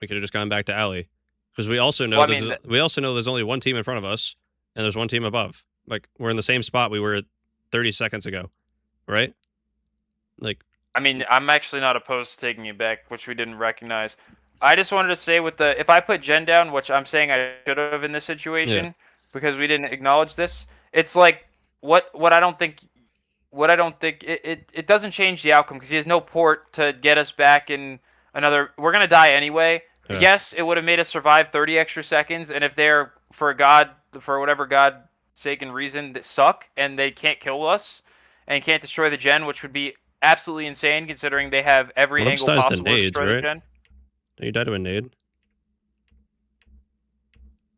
We could have just gone back to Alley because we also know there's only one team in front of us and there's one team above. Like we're in the same spot we were 30 seconds ago, right? Like I mean, I'm actually not opposed to taking it back, which we didn't recognize. I just wanted to say with if I put Gen down, which I'm saying I should have in this situation because we didn't acknowledge this, it's like what I don't think it doesn't change the outcome because he has no port to get us back in another. We're gonna die anyway. Yeah. Yes, it would have made us survive 30 extra seconds, and if they're for whatever God-saken reason that suck and they can't kill us and can't destroy the gen, which would be absolutely insane considering they have every angle possible to destroy the gen. You died to a nade?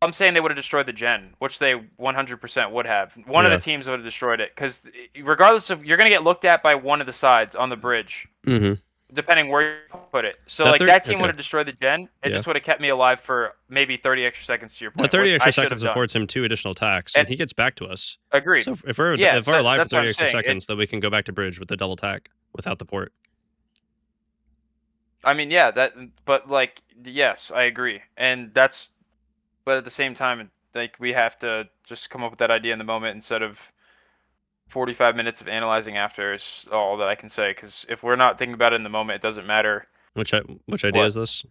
I'm saying they would have destroyed the gen, which they 100% would have. One of the teams would have destroyed it because regardless of you're gonna get looked at by one of the sides on the bridge, depending where you put it. So that team would have destroyed the gen. It just would have kept me alive for maybe 30 extra seconds. To your point, the 30 extra seconds affords him 2 additional attacks, and he gets back to us. Agreed. So if we're alive for 30 extra seconds, then we can go back to bridge with the double tack without the port. I mean, yeah, but like, yes, I agree, but at the same time, like we have to just come up with that idea in the moment instead of 45 minutes of analyzing after is all that I can say. Because if we're not thinking about it in the moment, it doesn't matter. Which idea is this?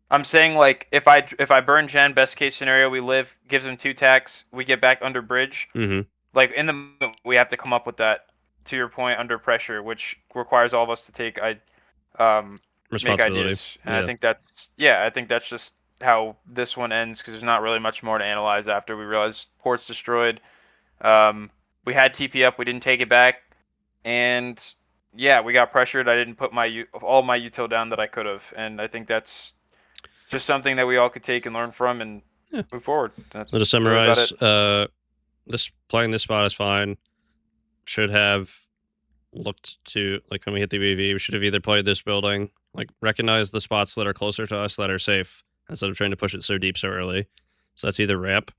I'm saying like if I burn Gen, best case scenario, we live, gives him 2 tacks, we get back under bridge. Like in the moment, we have to come up with that. To your point, under pressure, which requires all of us to take make ideas. And I think that's just how this one ends because there's not really much more to analyze after we realized port's destroyed. We had TP up, we didn't take it back, and yeah, we got pressured. I didn't put all my util down that I could have, and I think that's just something that we all could take and learn from and move forward. That's So to summarize, playing this spot is fine. Should have looked to, like, when we hit the UAV, we should have either played this building, like recognize the spots that are closer to us that are safe instead of trying to push it so deep so early. So that's either ramp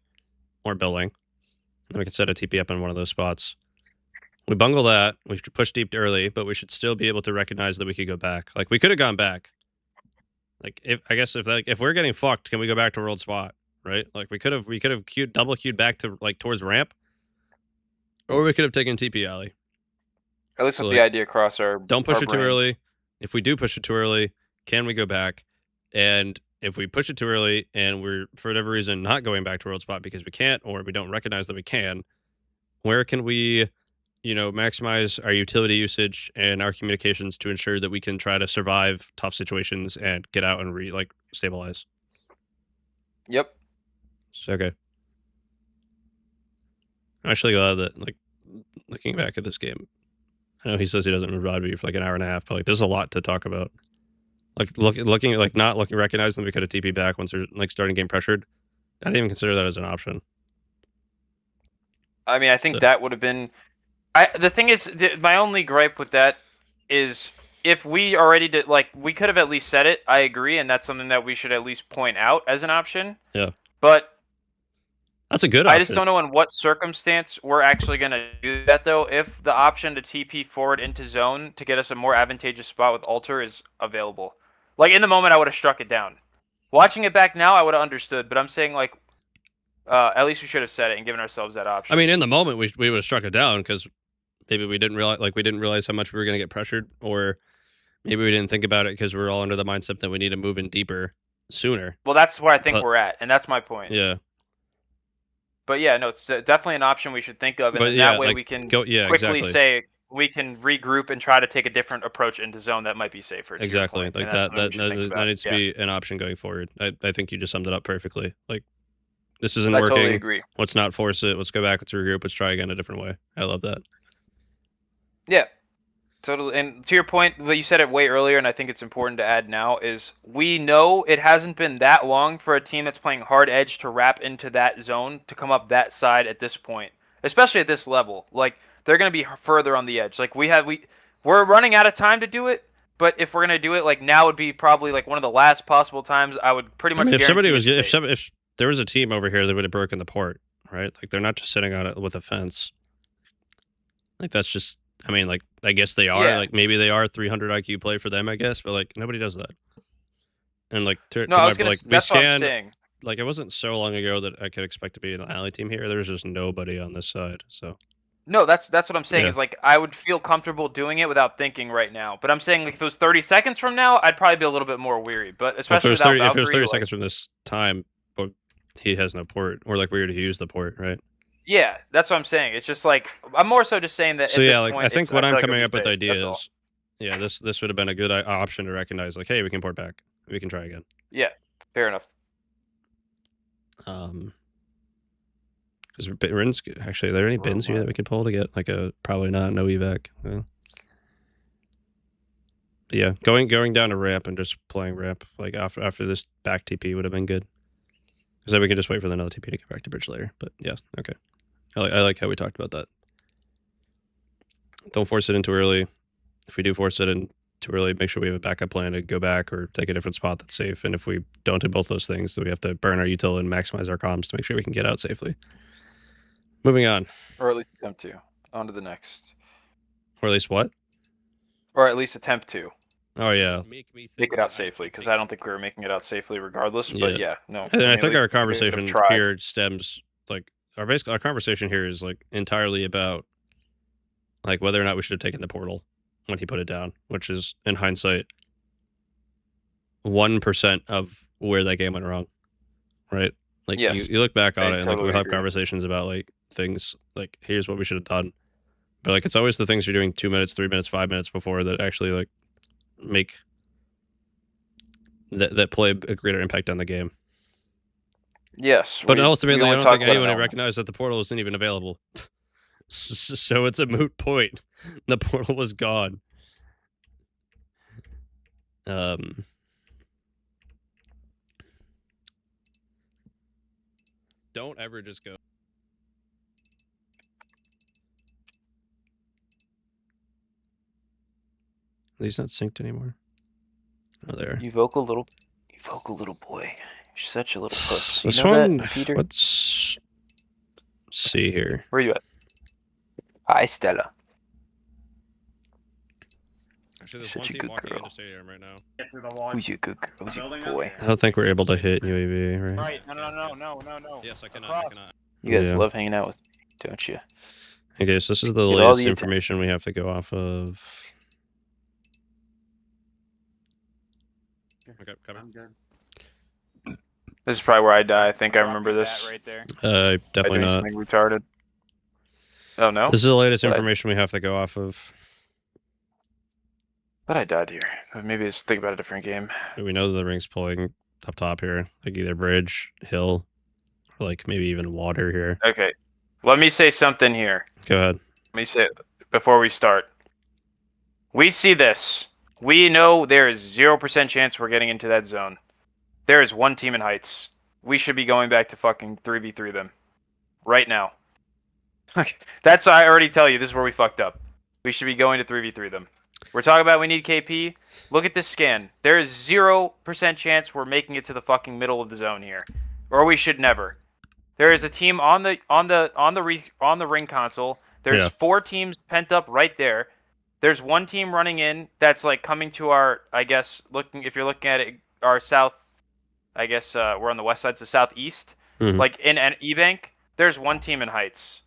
or building. And we can set a TP up in one of those spots. We bungle that. We should push deep early, but we should still be able to recognize that we could go back. Like, we could have gone back. Like, if we're getting fucked, can we go back to world spot? Right? Like, we could have double queued back to, like, towards ramp, or we could have taken TP alley. At least with the idea across our don't push our it too brains. early. If we do push it too early, can we go back? And if we push it too early and we're, for whatever reason, not going back to world spot because we can't, or we don't recognize that we can, where can we, maximize our utility usage and our communications to ensure that we can try to survive tough situations and get out and stabilize? Yep. So, okay. I'm actually glad that, like, looking back at this game, I know he says he doesn't revive me for like an hour and a half, but like there's a lot to talk about. Like recognizing that we could have TP back once they're like starting game pressured. I didn't even consider that as an option. I mean, I think that would have been. The thing is, my only gripe with that is if we already did, like, we could have at least said it. I agree, and that's something that we should at least point out as an option. Yeah. But that's a good option. I just don't know in what circumstance we're actually going to do that, though. If the option to TP forward into zone to get us a more advantageous spot with Alter is available. Like, in the moment, I would have struck it down. Watching it back now, I would have understood, but I'm saying, like, at least we should have said it and given ourselves that option. I mean, in the moment, we would have struck it down because maybe we didn't realize how much we were going to get pressured, or maybe we didn't think about it because we were all under the mindset that we need to move in deeper sooner. Well, that's where I think we're at, and that's my point. Yeah. But yeah, no, it's definitely an option we should think of, and then that way we can quickly say we can regroup and try to take a different approach into zone that might be safer. Exactly, like that needs to be an option going forward. I think you just summed it up perfectly. Like, this isn't working. Totally agree. Let's not force it. Let's go back. Let's regroup. Let's try again a different way. I love that. Yeah, totally. And to your point, you said it way earlier, and I think it's important to add now, is we know it hasn't been that long for a team that's playing hard edge to wrap into that zone to come up that side at this point, especially at this level. Like, they're going to be further on the edge. Like, we're running out of time to do it, but if we're going to do it, like, now would be probably like one of the last possible times. I would pretty much if there was a team over here that would have broken the port, right? Like, they're not just sitting on it with a fence. Like, that's just, I mean, like, I guess they are. Yeah. Like, maybe they are 300 IQ play for them, I guess, but like, nobody does that. And like, that's what I'm saying. Like, it wasn't so long ago that I could expect to be an alley team here. There's just nobody on this side, so. No, that's what I'm saying. Is like, I would feel comfortable doing it without thinking right now. But I'm saying, like, if it was 30 seconds from now, I'd probably be a little bit more weary. But especially if it was 30 seconds from this time, but he has no port, or like we were to use the port, right? Yeah, that's what I'm saying. It's just like, I'm more so just saying that. So yeah, like, I think what I'm coming up with ideas. Yeah, this would have been a good option to recognize. Like, hey, we can port back. We can try again. Yeah, fair enough. Because bins, actually, are there any bins here that we could pull to get like a probably not no evac? Well, yeah, going down to ramp and just playing ramp like after this back TP would have been good. Because then we can just wait for the another TP to get back to bridge later. But yeah, okay. I like how we talked about that. Don't force it in too early. If we do force it in too early, make sure we have a backup plan to go back or take a different spot that's safe. And if we don't do both those things, then we have to burn our util and maximize our comms to make sure we can get out safely. Moving on. Or at least attempt to. On to the next. Or at least what? Or at least attempt to. Oh, yeah. Make it out safely, because I don't think we were making it out safely regardless. But yeah, no. And I think our conversation here stems, like, our conversation here is, like, entirely about, like, whether or not we should have taken the portal when he put it down, which is, in hindsight, 1% of where that game went wrong, right? Like, you look back on it, and, like, we'll have conversations about, like, things, like, here's what we should have done. But, like, it's always the things you're doing 2 minutes, 3 minutes, 5 minutes before that actually, like, make that play a greater impact on the game. Yes, But we ultimately, I only don't talk think about it anyone now. recognized that the portal wasn't even available. So it's a moot point. The portal was gone. Don't ever just go. He's not synced anymore. Oh, there. You vocal little boy. You're such a little puss. You This know one, that, Peter? let's see here. Where are you at? Hi, Stella. Actually, there's Such one a team good walking girl. into stadium right now. Get through the wall. Who's your good girl? Who's your Building up boy? I don't think we're able to hit UAV, right? Right, no. Yes, I cannot. Across. I cannot. You guys Yeah. love hanging out with me, don't you? Okay, so this is the Get all latest the information we have to go off of. Okay, coming. I'm good. This is probably where I die. I think I remember Dropping this. that right there. Definitely doing not. something retarded. Oh no? This is the latest But I- information we have to go off of. But I died here. Maybe it's think about a different game. We know the ring's pulling up top here, like either bridge, hill, or like maybe even water here. Okay. Let me say something here. Go ahead. Let me say before we start. We see this. We know there is 0% chance we're getting into that zone. There is one team in Heights. We should be going back to fucking 3v3 them. Right now. That's I already tell you, this is where we fucked up. We should be going to 3v3 them. We're talking about we need KP. Look at this scan. There is 0% chance we're making it to the fucking middle of the zone here. Or we should never. There is a team on the ring console. There's Yeah. 4 teams pent up right there. There's one team running in that's like coming to our, I guess, if you're looking at it, our south, I guess we're on the west side, so southeast. Mhm. Like in an E-Bank, there's one team in Heights.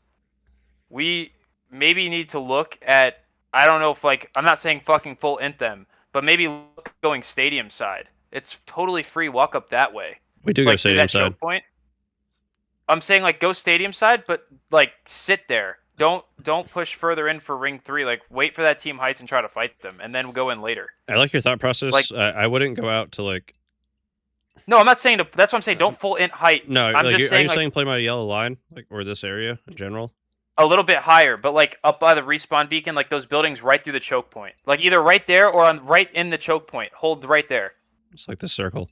We maybe need to look at, I don't know if like, I'm not saying fucking full int them, but maybe look going stadium side. It's totally free walk up that way. We do Like go through stadium that choke side. point. I'm saying like go stadium side, but like sit there. Don't push further in for ring 3. Like wait for that team Heights and try to fight them, and then go in later. I like your thought process. Like- I wouldn't go out to like. No, I'm not saying to. That's what I'm saying. Don't full int Heights. No, I'm like, just are you saying like saying play my yellow line, like, or this area in general? a little bit higher, but like up by the respawn beacon, like those buildings right through the choke point. Like either right there or right in the choke point. Hold right there. It's like the circle.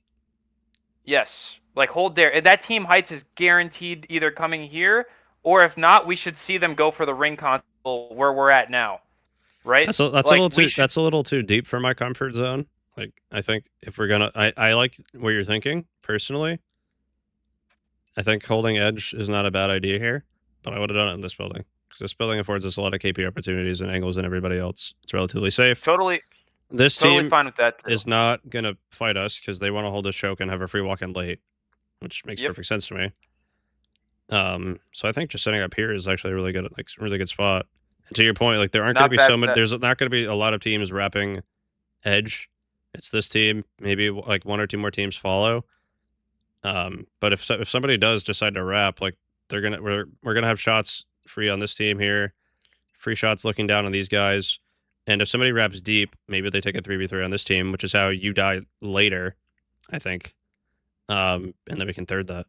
Yes, like hold there. That team Heights is guaranteed either coming here, or if not, we should see them go for the ring console where we're at now. Right? That's Like, a little we too. should- That's a little too deep for my comfort zone. Like, I think if we're gonna, I like what you're thinking personally. I think holding edge is not a bad idea here, but I would have done it in this building because this building affords us a lot of KP opportunities and angles than everybody else. It's relatively safe. Totally This totally team fine with that. Too. is not gonna fight us because they want to hold us choke and have a free walk in late, which makes Yep. perfect sense to me. So I think just setting up here is actually a really good, like, really good spot. And to your point, like, there aren't Not going to be bad so many. bet. There's not going to be a lot of teams wrapping edge. It's this team, maybe like 1 or 2 more teams follow. But if somebody does decide to wrap, like, we're gonna have shots free on this team here, free shots looking down on these guys. And if somebody wraps deep, maybe they take a 3v3 on this team, which is how you die later, I think. And then we can third that.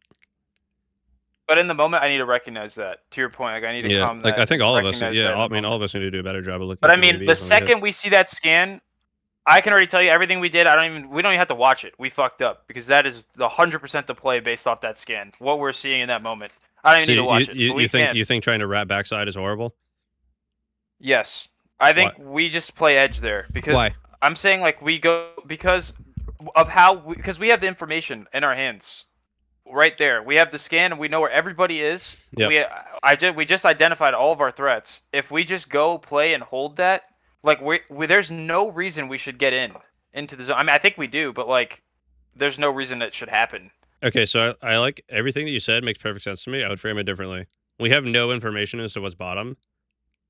But in the moment, I need to recognize that. To your point, like I need to Yeah, calm like that I think and all of us, recognize that in the I mean, moment. all of us need to do a better job of looking. But at I mean, UAVs the when we hit. second we see that scan, I can already tell you everything we did. We don't even have to watch it. We fucked up because that is 100% the play based off that scan. What we're seeing in that moment, I don't even So need to watch it. you, but we you think can. you think trying to wrap backside is horrible? Yes, I think we just play edge there because Why? I'm saying like we go because of how because we have the information in our hands right there. We have the scan and we know where everybody is. Yep. We just identified all of our threats. If we just go play and hold that, like there's no reason we should get into the zone. I mean, I think we do, but like there's no reason it should happen. Okay, so I like everything that you said makes perfect sense to me. I would frame it differently. We have no information as to what's bottom.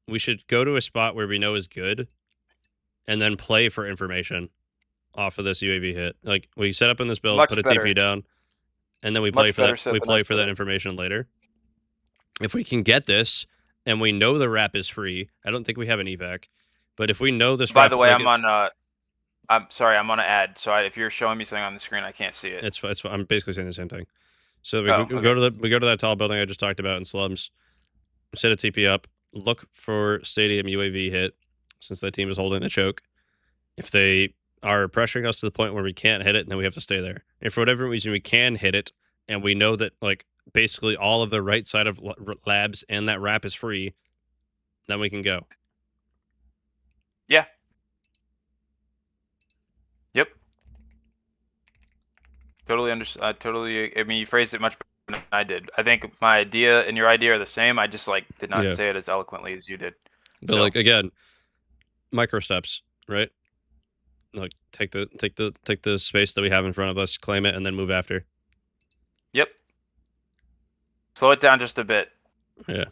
We should go to a spot where we know is good, and then play for information off of this UAV hit. Like we set up in this build, Much put a better. TP down, and then we play Much for better that. set We than play us for that doing. information later. If we can get this, and we know the wrap is free, I don't think we have an evac. But if we know this, By wrap, the way, like, I'm sorry, I'm on an ad, so if you're showing me something on the screen, I can't see it. it's I'm basically saying the same thing. So we Oh, go to that tall building I just talked about in slums. Set a TP up. Look for stadium UAV hit, since that team is holding the choke. If they are pressuring us to the point where we can't hit it, then we have to stay there. If for whatever reason we can hit it, and we know that like basically all of the right side of labs and that wrap is free, then we can go. Yeah. Yep. Totally understand. Totally. I mean, you phrased it much better than I did. I think my idea and your idea are the same. I just like did not Yeah. say it as eloquently as you did. But So, like again, micro steps, right? Like take the space that we have in front of us, claim it, and then move after. yep. Slow it down just a bit Yeah.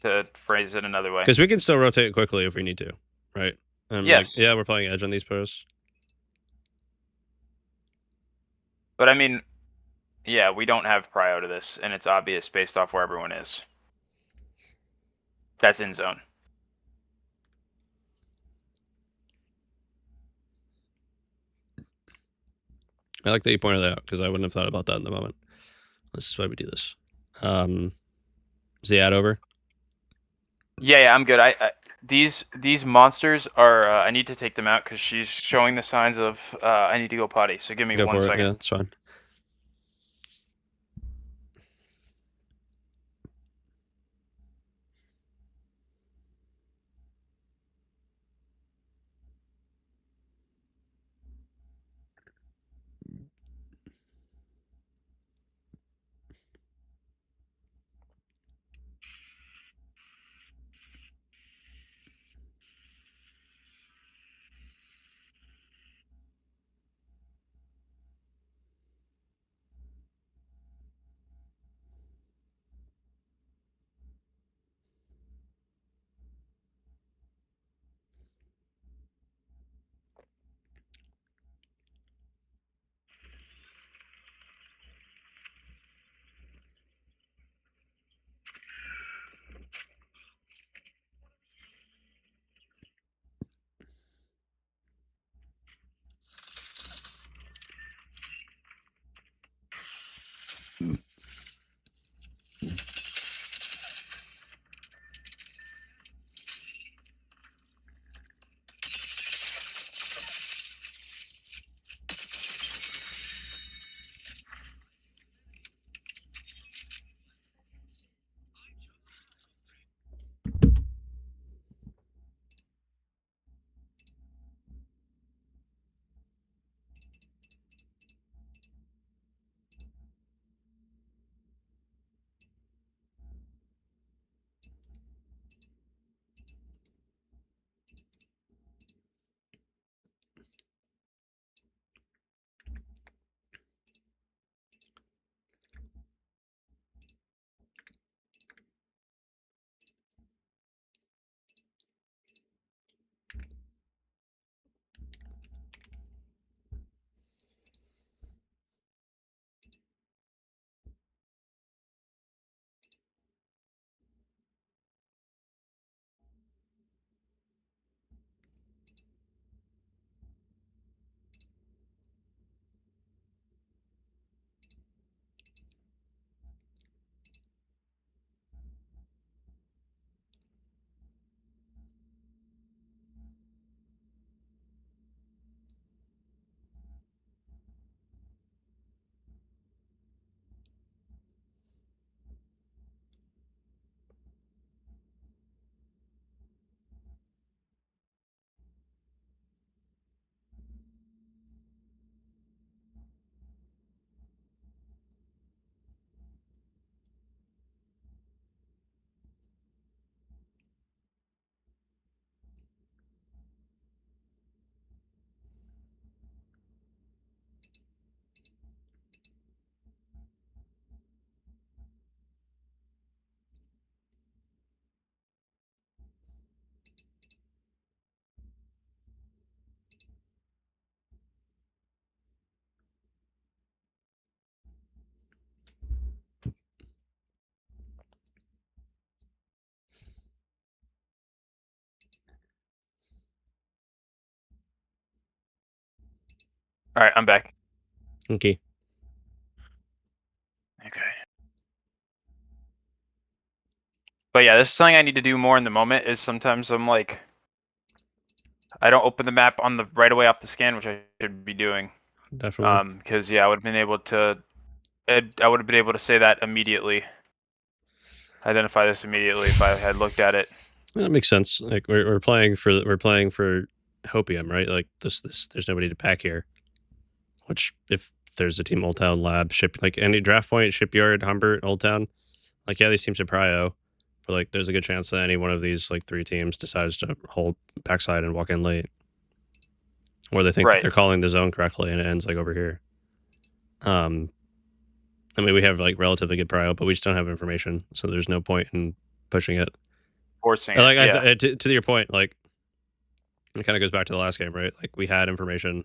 to phrase it another way. Because we can still rotate quickly if we need to, right? And Yes. like, yeah, we're playing edge on these posts. But I mean, yeah, we don't have prio to this, and it's obvious based off where everyone is. That's in zone. I like that you pointed that out because I wouldn't have thought about that in the moment. This is why we do this. Is the ad over? Yeah, I'm good. I these monsters are. I need to take them out because she's showing the signs of. I need to go potty. So give me Go one for it. second. Yeah, it's fine. All right, I'm back. Okay. But yeah, this is something I need to do more in the moment. Is sometimes I'm like, I don't open the map on the right away off the scan, which I should be doing. Definitely. Because yeah, I would have been able to. I would have been able to say that immediately. Identify this immediately if I had looked at it. That makes sense. Like we're playing for Hopium, right? Like this there's nobody to pack here. Which if there's a team Old Town Lab, ship like any draft point, Shipyard, Humbert, Old Town, like yeah, these teams are prio, but like there's a good chance that any one of these like 3 teams decides to hold backside and walk in late. Or they think that they're calling the zone correctly and it ends like over here. I mean, we have like relatively good prio, but we just don't have information, so there's no point in pushing it. Forcing Like, it. Yeah. to your point, like it kind of goes back to the last game, right? Like we had information.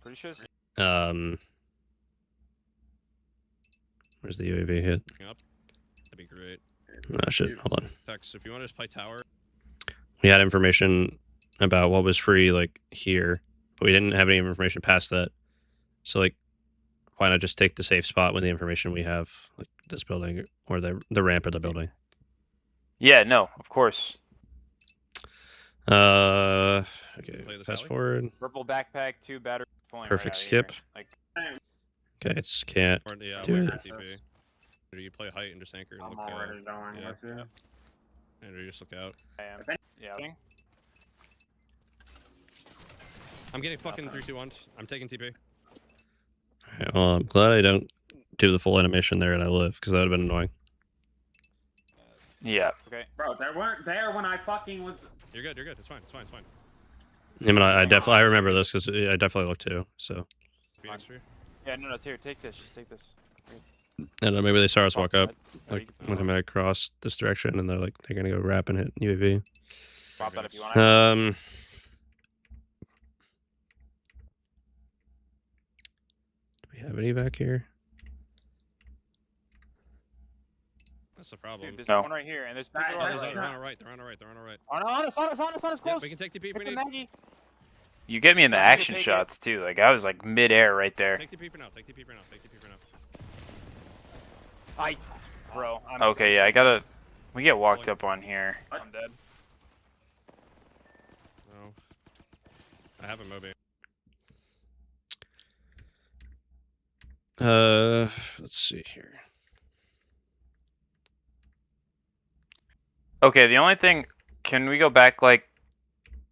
Pretty sure. Where's the UAV hit? Up. That'd be great. Oh shit! Hold on. Tex, if you want to just play tower. We had information about what was free, like here, but we didn't have any information past that. So like, why not just take the safe spot with the information we have, like this building or the ramp of the building? Yeah. No. Of course. Okay. Play this Fast alley? forward. Purple backpack, 2 batteries. Perfect skip. Like, Okay, it's can't. Or, yeah, Dude. wait for TP. Or you play height and just anchor and I'm look already going yeah, with you. yeah. And you just look out. I am. Yeah. I'm getting fucking 3-2-1. I'm taking TP. Alright, well, I'm glad I don't do the full animation there and I live, because that would have been annoying. Yeah. Okay. Bro, they weren't there when I fucking was. You're good. You're good. It's fine. It's fine. It's fine. I mean, I definitely remember this because I definitely looked too. So Phoenix tree. Yeah. No. Here. Take this. Just take this. I don't know. Maybe they saw us walk up, Or like you when I'm across this direction, and they're like they're gonna go rap and hit UAV. pop that if you want. Do we have any back here? That's the problem. Dude, there's No. one right here, and there's That- people Oh, that's they're on on not- our right. They're on our right. They're on our right. on us, Yeah, close. we can take TP if we It's a need. Maggie. You get me in the Tell me to action take it. shots too. Like I was like mid-air right there. Take TP for now. Take TP for now. Take TP for now. Bro. Okay, yeah, I gotta. We get walked up on here. I'm dead. No. I have a Moby. Let's see here. Okay, the only thing. Can we go back like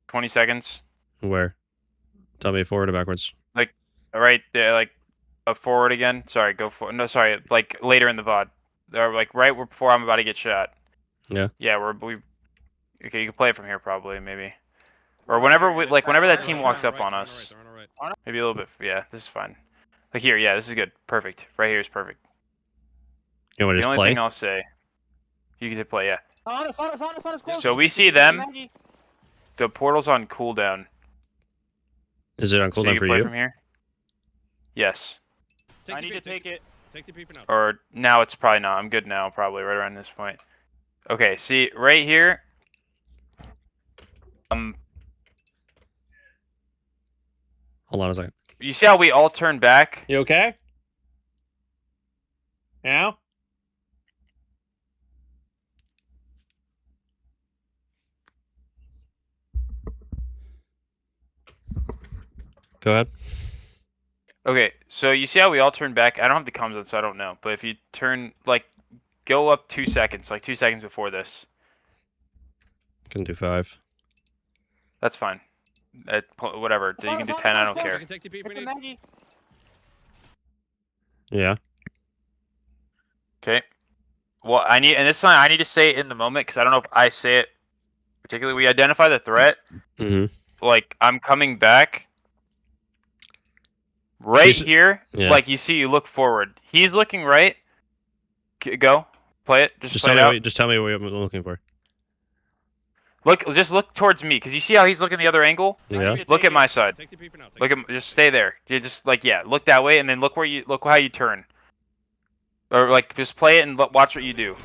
20 seconds? Where? Tell me forward or backwards. Right there, like forward again. Sorry, go for. No, sorry, like later in the VoD. Or like right before I'm about to get shot. Yeah. Yeah, we. Okay, you can play it from here probably, maybe. Or whenever whenever that team walks up on us. They're on our right. Maybe a little bit. Yeah, this is fine. Like here, yeah, this is good. Perfect. Right here is perfect. You want to The just only play? thing I'll say, you can hit play, yeah. On us, close. So we see them. The portal's on cooldown. Is it on So cooldown you for can play you? from here. Yes. Take I TP, need to take it. Take TP for now. Or now it's probably not. I'm good now, probably right around this point. Okay, see right here. Hold on a second. You see how we all turn back? You okay? Now? Go ahead. Okay, so you see how we all turn back? I don't have the comms on, so I don't know. But if you turn, like, go up 2 seconds, like 2 seconds before this. Can do 5. That's fine. Whatever. You can do 10, I don't We care. can take TP if we need. Yeah. Okay. Well, and this time I need to say it in the moment because I don't know if I say it particularly. We identify the threat. Mm-hmm. Like I'm coming back. Right here, Yeah. like you see, you look forward. He's looking right. Go, play it. Just play it out. Just tell me what I'm looking for. Just look towards me, cause you see how he's looking the other angle. Yeah. Look at my side. Take TP for now. Look at. Just stay there. You just like look that way, and then look how you turn. Or like just play it and watch what you do.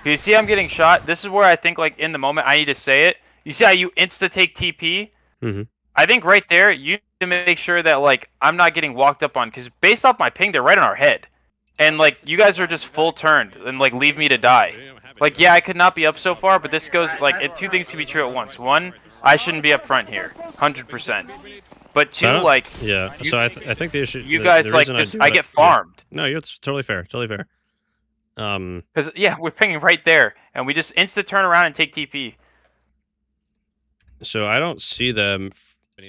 You see I'm getting shot. This is where I think like in the moment I need to say it. You see how you insta take TP? Mm-hmm. I think right there you need to make sure that like I'm not getting walked up on because based off my ping they're right on our head, and like you guys are just full turned and like leave me to die. Like, yeah, I could not be up so far, but this goes like two things can be true at once. One, I shouldn't be up front here, 100%. But two, like, yeah. So I think the issue. you guys like just I get farmed. No, it's totally fair. Totally fair. Because yeah, we're pinging right there, and we just insta turn around and take TP. So I don't see them.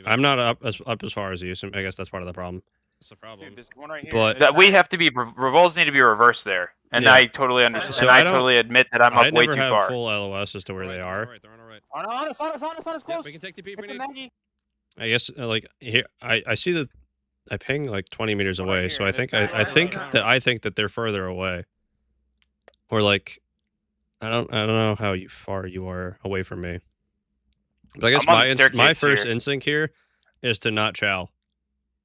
I'm not up as far as you, so I guess that's part of the problem. That's the problem. Dude, there's one right here. But- That we have to be revolves need to be reversed there, and Yeah. I totally understand. So and I I don't- totally admit that I'm up way never too have far. full LOS as to where they are. They're on our right. On us, Yeah, close. we can take TP if we It's a need. Maggie. I guess like here, I see that I ping like 20 meters Right away, here, so I this think guy I right think here. that they're further away, or like I don't know how far you are away from me. But I guess I'm on the my staircase first here. instinct here is to not chow,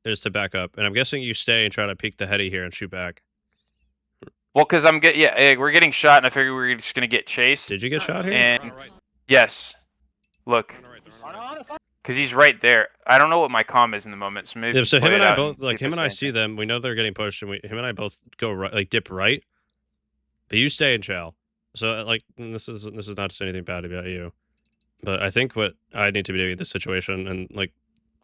is to back up, and I'm guessing you stay and try to peek the heady here and shoot back. Well, because we're getting shot, and I figured we were just gonna get chased. Did you get shot here? And- They're on our right. Yes. Look, They're on our right. They're on our right. because he's right there. I don't know what my comm is in the moment, so maybe. Yeah, so play him and it I out both see like if him and I there's see anything. them. We know they're getting pushed, and him and I both go right, like dip right. But you stay in chow. So like this is not to say anything bad about you, but I think what I need to be doing in this situation, and like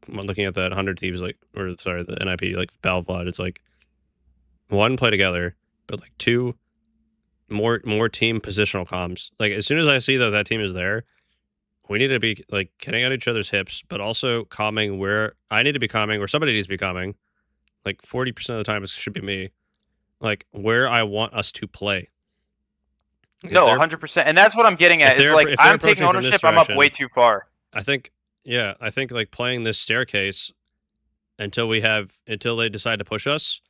when looking at that 100 Thieves, like, or sorry, the NIP like Battle VoD, it's like one, play together, but like two, more team positional comms. Like as soon as I see that team is there, we need to be like getting at each other's hips, but also calming where I need to be calming, or somebody needs to be calming. Like 40% of the time, it should be me. Like where I want us to play. If No, they're- 100%, and that's what I'm getting at. if Is they're- like if they're I'm taking approaching from this ownership. I'm up direction- way too far. I think like playing this staircase until they decide to push us,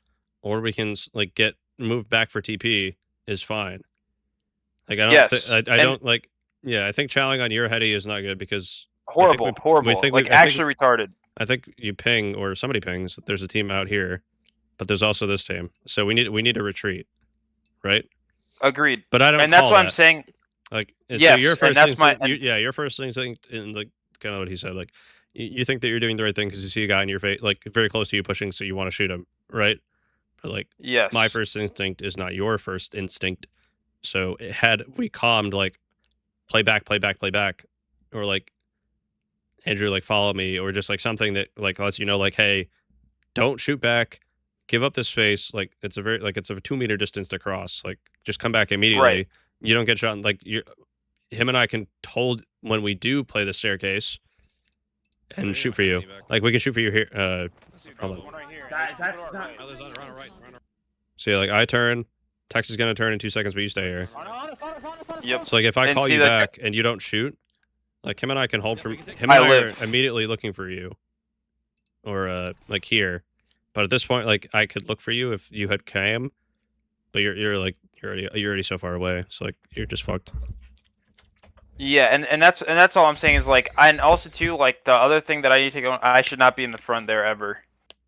or we can like get moved back for TP is fine. Like I don't, Yes, I and- don't like. Yeah, I think chowing on your heady is not good because Horrible, horrible. think like I think- actually retarded. I think you ping or somebody pings that there's a team out here, but there's also this team. So we need to retreat, right? Agreed. But I don't. And that's call what I'm that. saying. Like, so Yes, your and first that's my- instinct, your first instinct, in like kind of what he said, like you think that you're doing the right thing because you see a guy in your face, like very close to you pushing, so you want to shoot him, right? But like Yes. my first instinct is not your first instinct. So had we calmed, like play back, or like Andrew, like follow me, or just like something that like lets you know, like, hey, don't shoot back, give up this space. Like it's a 2-meter distance to cross. Like just come back immediately. Right. You don't get shot. Like him and I can hold when we do play the staircase and shoot for you. Like we can shoot for you here. Hold on. One right here. That's not. Oh, there's on our right. They're on our So yeah, like I turn, Tex is gonna turn in 2 seconds, but you stay here. On us. Yep. So like if I And call see you that- back and you don't shoot, like him and I can hold Yeah, from we can take- him and I I live. are immediately looking for you, or like here. But at this point, like I could look for you if you had cam, but you're already so far away. So like you're just fucked. Yeah, and that's all I'm saying is like, and also too, like the other thing that I need to go, I should not be in the front there ever.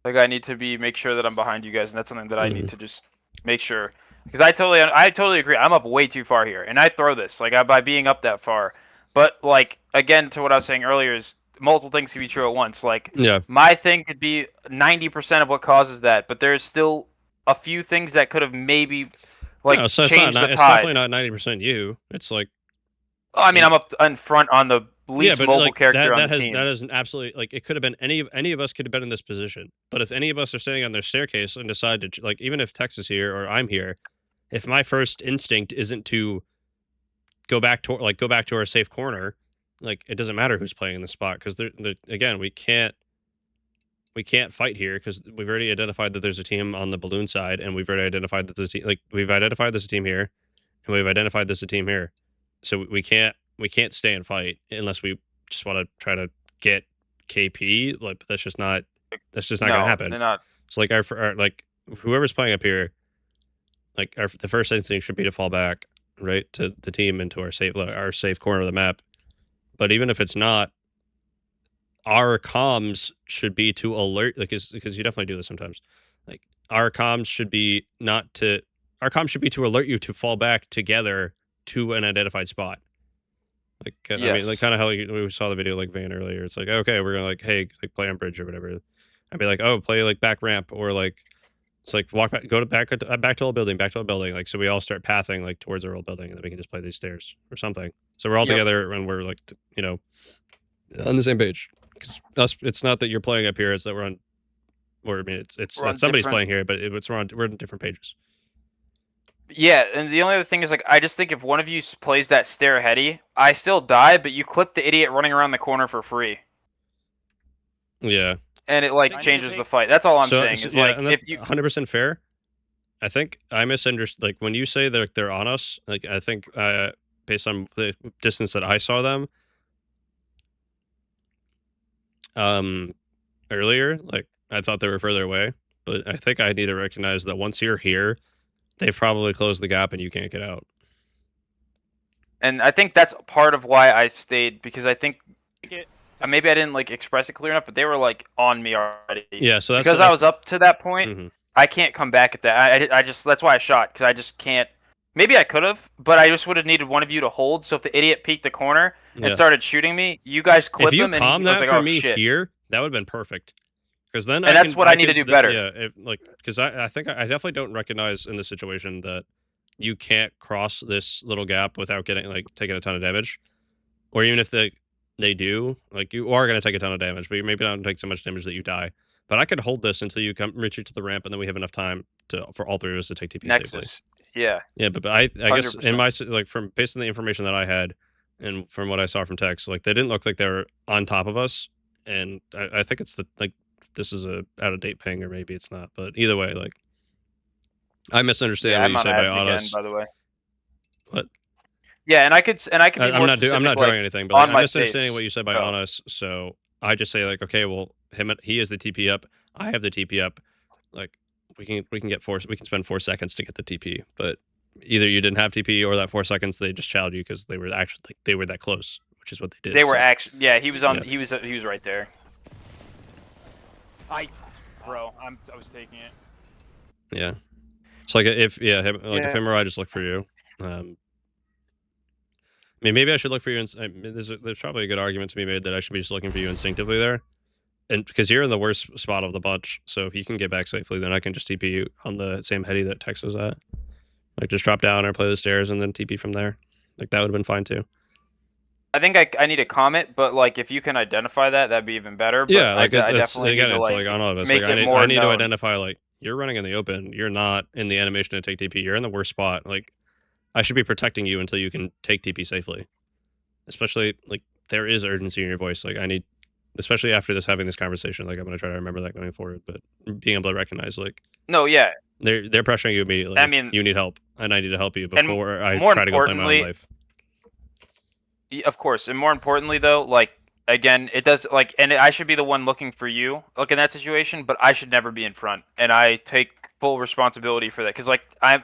Like I need to make sure that I'm behind you guys, and that's something that I need to just make sure. Because I totally agree. I'm up way too far here, and I throw this like by being up that far. But like again, to what I was saying earlier, is multiple things can be true at once. Like Yeah. my thing could be 90% of what causes that, but there's still a few things that could have maybe like No, so it's changed not. the It's tide. definitely not 90% you. It's like Oh, I mean, I'm up in front on the least mobile like, character on that the has team. that is an absolutely like it could have been any of us could have been in this position. But if any of us are standing on their staircase and decide to like, even if Tex is here or I'm here, if my first instinct isn't to go back to our safe corner, like it doesn't matter who's playing in the spot because again we can't fight here because we've already identified that there's a team on the balloon side and we've already identified that there's we've identified there's a team here and we've identified there's a team here. So we can't stay and fight unless we just want to try to get KP. Like that's just not gonna happen. They're not. So like our like whoever's playing up here, like the first instinct should be to fall back right to the team into our safe corner of the map. But even if it's not, our comms should be to alert, like because you definitely do this sometimes. Like our comms should be to alert you to fall back together to an identified spot. Like I mean, like Yes. kind of how we saw the video like Van earlier. It's like okay, we're gonna like hey like play on bridge or whatever. I'd be like oh play like back ramp or like It's like walk back, go to back to a building, like so we all start pathing like towards our old building, and then we can just play these stairs or something. So we're all together and we're like you know on the same page. Because it's not that you're playing up here; it's that we're on. Or I mean, it's that somebody's playing here, but we're on different pages. Yeah, and the only other thing is like I just think if one of you plays that stair heady, I still die, but you clip the idiot running around the corner for free. Yeah. And it like changes the fight. That's all I'm saying. Is yeah, like and that's if you 100% fair. I think I misunderstood. Like when you say they're on us, like I think based on the distance that I saw them, earlier, like I thought they were further away, but I think I need to recognize that once you're here, they've probably closed the gap and you can't get out. And I think that's part of why I stayed, because I think maybe I didn't like express it clear enough, but they were like on me already. Yeah, so that's because I was up to that point. Mhm. I can't come back at that. I just that's why I shot, because I just can't. Maybe I could have, but I just would have needed one of you to hold. So if the idiot peeked the corner and started shooting me, you guys clip If you him. And calm I was that like, for oh, me shit. here, that would have been perfect. Because then And that's what I need to do better. Yeah, because I think I definitely don't recognize in this situation that you can't cross this little gap without getting like taking a ton of damage, or even if they do, like you are going to take a ton of damage, but you maybe not take so much damage that you die. But I could hold this until you come retreat to the ramp, and then we have enough time for all three of us to take TP safely. Nexus. Yeah. Yeah, but I guess 100%. in my like from based on the information that I had, and from what I saw from text, like they didn't look like they were on top of us, and I think it's this is a out of date ping, or maybe it's not. But either way, like I misunderstand what you said by on us. By the way. What? Yeah, and I could be I'm more not specific, drawing like, anything, but on like, my I'm misunderstanding face. what you said by on us. So I just say like, okay, well, he is the TP up. I have the TP up. Like we can spend 4 seconds to get the TP, but either you didn't have TP or that 4 seconds they just challenged you because they were actually like they were that close, which is what they did. They were actually, yeah. He was on. Yeah. He was right there. I was taking it. Yeah. So like if him or I just look for you. I mean, maybe I should look for you. There's probably a good argument to be made that I should be just looking for you instinctively there, and because you're in the worst spot of the bunch. So if you can get back safely, then I can just TP you on the same heady that Tex was at. Like just drop down or play the stairs and then TP from there. Like that would have been fine too. I think I need a comment, but like if you can identify that, that'd be even better. But Yeah, like I it's definitely need to, like on all of us. make Like, it I more need to known. identify like you're running in the open. You're not in the animation to take TP. You're in the worst spot. Like I should be protecting you until you can take TP safely. Especially like there is urgency in your voice. Like I need, especially after having this conversation. Like I'm gonna try to remember that going forward. But being able to recognize like no, yeah, they're pressuring you immediately. I mean, you need help, and I need to help you before I more try to go play my own life. Of course, and more importantly though, like again, it does like, and I should be the one looking for you, like in that situation, but I should never be in front, and I take full responsibility for that, because like I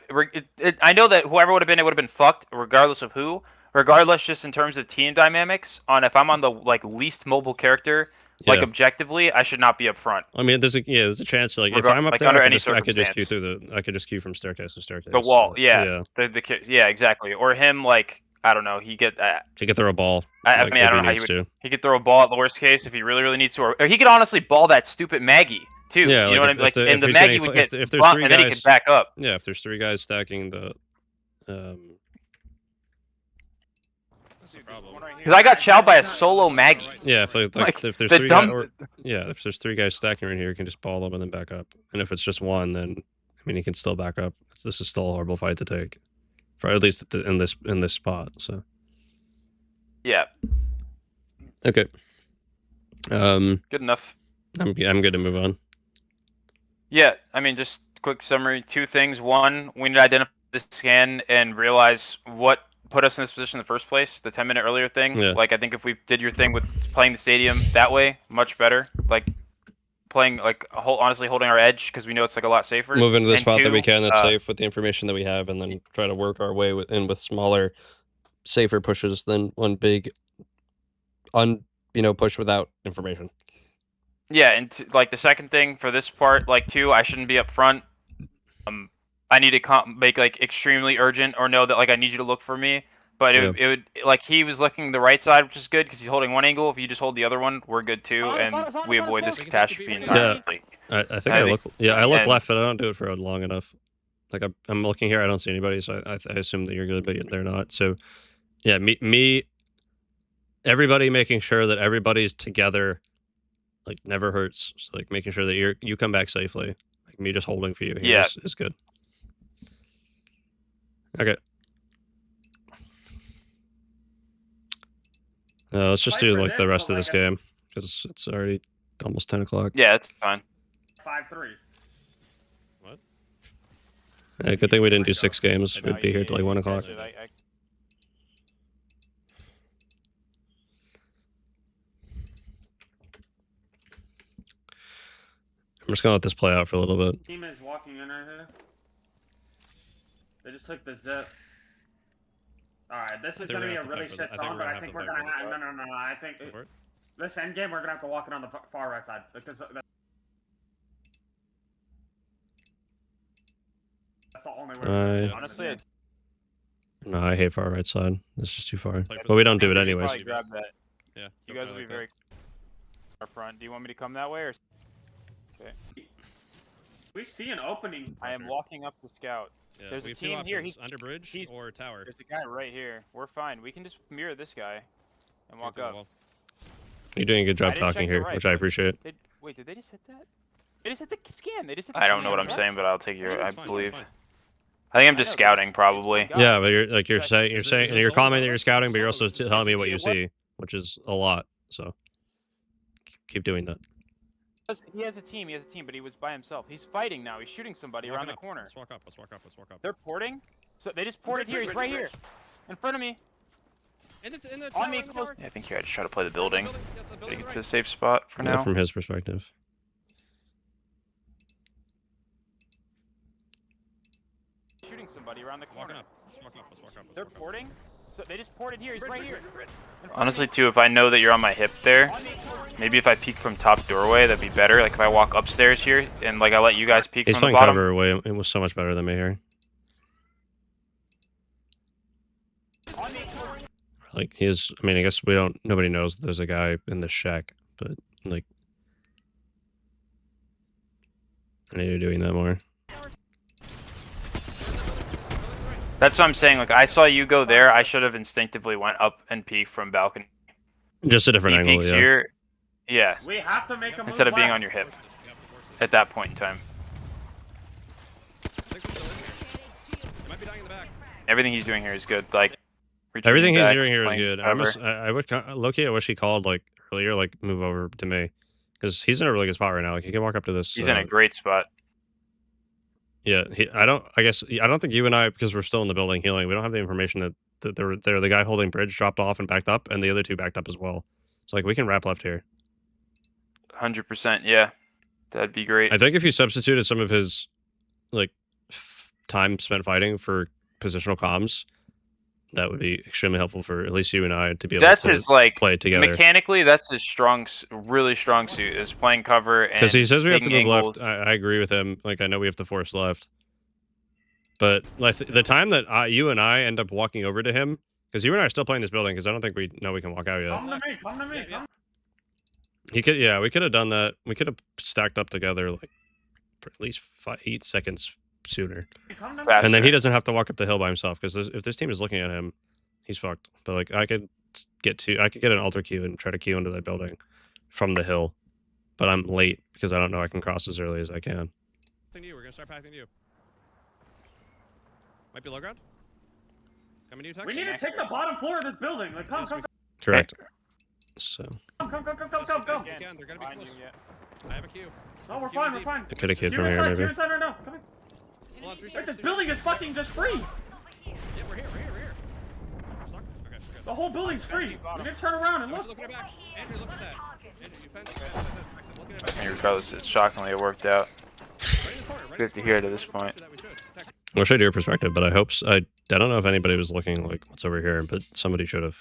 know that whoever would have been, it would have been fucked, regardless of who, regardless just in terms of team dynamics. On if I'm on the like least mobile character, like objectively, I should not be up front. I mean, there's a chance like if I'm up like, there, under I any could just queue circumstance. I could just queue from staircase to staircase. The wall, so, yeah. Yeah, exactly. Or him, like, I don't know, he could throw a ball. I mean, I don't know how he could throw a ball at the worst case if he really, really needs to, or he could honestly ball that stupid Maggie too. Yeah, you know what I mean? Like, and the Maggie would get if there's bumped, three and then he could back up. Yeah, if there's 3 guys stacking the Because I got chowed by a solo Maggie. Yeah, if there's the 3 dumb... guys, if there's 3 guys stacking right here, you can just ball them and then back up. And if it's just one, then I mean, he can still back up. This is still a horrible fight to take, for at least in this spot. So yeah. Okay. Good enough. I'm good to move on. Yeah, I mean, just quick summary. 2 things. 1, we need to identify the scan and realize what put us in this position in the first place. The 10-minute earlier thing. Yeah. Like, I think if we did your thing with playing the stadium that way, much better. Like, playing, like, honestly holding our edge, because we know it's, like, a lot safer. Move into the spot 2, that we can that's safe with the information that we have, and then try to work our way in with smaller, safer pushes than one big push without information. Yeah, and like the second thing for this part, like 2, I shouldn't be up front. I need to make like extremely urgent, or know that like I need you to look for me. But it would like he was looking the right side, which is good because he's holding one angle. If you just hold the other one, we're good too, and we avoid this catastrophe entirely. Yeah. I think I look. Yeah, I look and- left, but I don't do it for long enough. Like I'm looking here, I don't see anybody, so I assume that you're good, but they're not. So, yeah, me, everybody making sure that everybody's together, like never hurts. So, like making sure that you come back safely. Like me just holding for you here is good. Okay. Let's just do like the rest of this game because it's already almost 10 o'clock. Yeah, it's fine. 5-3. What? Good thing we didn't do 6 games. We'd be here till like 1 o'clock. I'm just gonna let this play out for a little bit. Team is walking in right here. They just took the zip. Alright, this is gonna be a really shit song, but I think we're gonna have. No. I think this end game we're gonna have to walk it on the far right side because that's the only way. Honestly, No, I hate far right side. It's just too far. But we don't do it anyways. probably grab that. Yeah. You guys will be very our front. Do you want me to come that way or? We see an opening. I am walking up the scout. Yeah, There's we a have two team here. options, under bridge or tower. There's a guy right here. We're fine. We can just mirror this guy and walk up. You're doing a good job I didn't talking check the here, right, which I but appreciate. Wait, did they just hit that? They just hit the scan. They just hit the I don't know scan. what I'm saying, but I'll take your. I It's fine, believe. it's fine. I think I'm I just know, scouting, it's probably. one guy. Yeah, but you're Is saying it and you're solo commenting that cover? you're scouting, but you're Solo, also is it telling me supposed what to you be a see, which is a lot. So keep doing that. He has a team. He has a team, but he was by himself. He's fighting now. He's shooting somebody around the corner. Let's walk up. Let's walk up. Let's walk up. They're porting. So they just ported here. He's right here, in front of me. In the On tower, me, in the close. tower. Yeah, I think here I just try to play the building. Yeah, the Get building to right. the safe spot for Yeah, now. from his perspective. Shooting somebody around the Walking corner. up. Let's walk up. Let's walk up. Let's They're walk up. porting. So they just ported here. He's right here. Honestly, too, if I know that you're on my hip there, maybe if I peek from top doorway, that'd be better. Like if I walk upstairs here and like I let you guys peek He's from the playing bottom. cover away. It was so much better than me here. Like he's. I mean, I guess we don't. Nobody knows there's a guy in the shack, but like, I need to be doing that more. That's what I'm saying. Like I saw you go there, I should have instinctively went up and peeked from balcony. Just a different He angle. peeks Yeah. here. Yeah, We have to make a move instead of being left. on your hip at that point in time. I think we're still in here. He might be dying in the back. Everything he's doing here is good. Like retreating Everything he's back, doing here is playing good. cover. I would Loki. I wish he called like earlier, like move over to me, because he's in a really good spot right now. Like he can walk up to this. He's in a great spot. Yeah, I don't think you and I, because we're still in the building healing, we don't have the information that they're the guy holding bridge dropped off and backed up, and the other two backed up as well. So like we can wrap left here. 100%. Yeah, that'd be great. I think if you substituted some of his like time spent fighting for positional comms, that would be extremely helpful for at least you and I to be able That's to his like play together. mechanically. That's his really strong suit is playing cover and Because he says we have to taking move angles. left. I agree with him. Like I know we have to force left, but like the time that you and I end up walking over to him, because you and I are still playing this building, because I don't think we know we can walk out yet. Come to me. Come to me. Come. He could, yeah, we could have done that. We could have stacked up together like for at least 8 seconds sooner, Come to me. Fast. and then he doesn't have to walk up the hill by himself. Because if this team is looking at him, he's fucked. But like I could get an alter queue and try to queue into that building from the hill, but I'm late because I don't know I can cross as early as I can. We're gonna start packing you. Might be low ground. Coming to you, Tex. We need to take the bottom floor of this building. Like, come. Correct. So Go. Again, they're gonna be Behind close. you, yeah. I have a queue. No, we're fine. We're fine. I could have queued You're from here inside. You're maybe. inside right now. Come in. Hold on, 3 Wait, seconds. this building is fucking just free. Yeah, we're here. We're stuck? Okay, we're good. The whole building's free. We need to turn around and Andrew, look. look at your back. Andrew, look at that. Andrew, you fence. Look at it back. And regardless, it's shockingly it worked out. Right in the corner. Right Good in to the hear corner. to this point. That we should. Tex. I wish I had your perspective, but I hope I don't know if anybody was looking like what's over here, but somebody should have.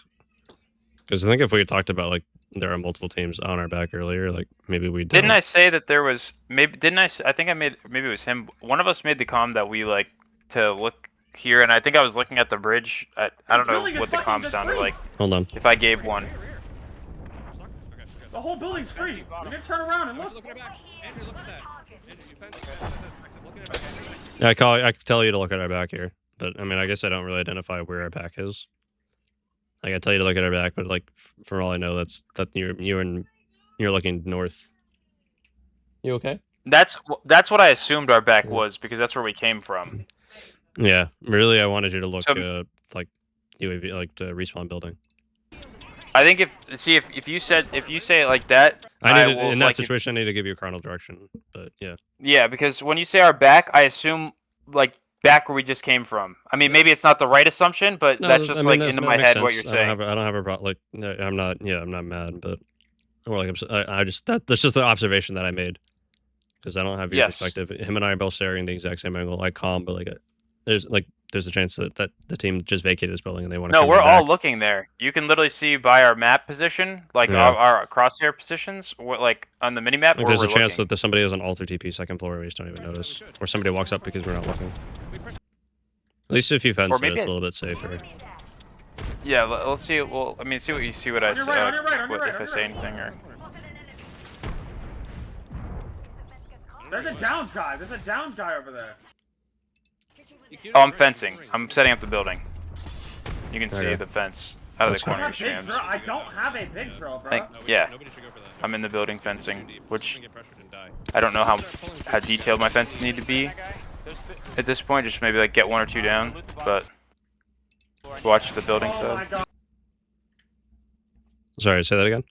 Because I think if we had talked about like there are multiple teams on our back earlier, like maybe we Didn't I say that there was maybe? Didn't I? I think I made maybe it was him. One of us made the comm that we like to look here, and I think I was looking at the bridge. I don't know building is what the fucking comm just sounded free. like. Hold on. If I gave one, We're stuck? Okay, we're good. The whole building's free. You can turn around and look. Look at our back. Andrew, look at that. Andrew, you fence. Look at our back. Yeah, I can tell you to look at our back here, but I mean, I guess I don't really identify where our back is. Like I tell you to look at our back, but like for all I know, that's you're looking north. You okay? That's what I assumed our back was because that's where we came from. Yeah, really, I wanted you to look So- like UAV, like the respawn building. I think if you say it like that, I need to, will, in that like, situation, I need to give you a cardinal direction, but yeah. Yeah, because when you say our back, I assume like back where we just came from. I mean, maybe it's not the right assumption, but No, that's just I mean, like that into makes my head what sense. you're saying. I don't have a problem. Like, no, I'm not mad, but or like I just that's just an observation that I made because I don't have your Yes. perspective. Him and I are both staring the exact same angle. I calm, but like there's a chance that the team just vacated this building and they want to. No, we're all looking there. You can literally see by our map position, like Yeah. our crosshair positions, like on the mini map. Like, there's a chance that somebody is on alter TP second floor. We just don't even notice, or somebody walks up because we're not looking. At least if you fence it, it's a little bit safer. Yeah, let's see. Well, I mean, see what you see. What I say. On your right, If I say anything or. There's a down guy. There's a down guy over there. Oh, I'm fencing. I'm setting up the building. You can see Okay. the fence out of That's the corner I of have your big shams. drill. I don't have a big drill, bro. Yeah. Nobody should go for that. I'm in the building fencing, which Get pressured and die. I don't know how detailed my fences need to be at this point. Just maybe like get one or two down, but watch the building Oh my side. god. Sorry, say that again.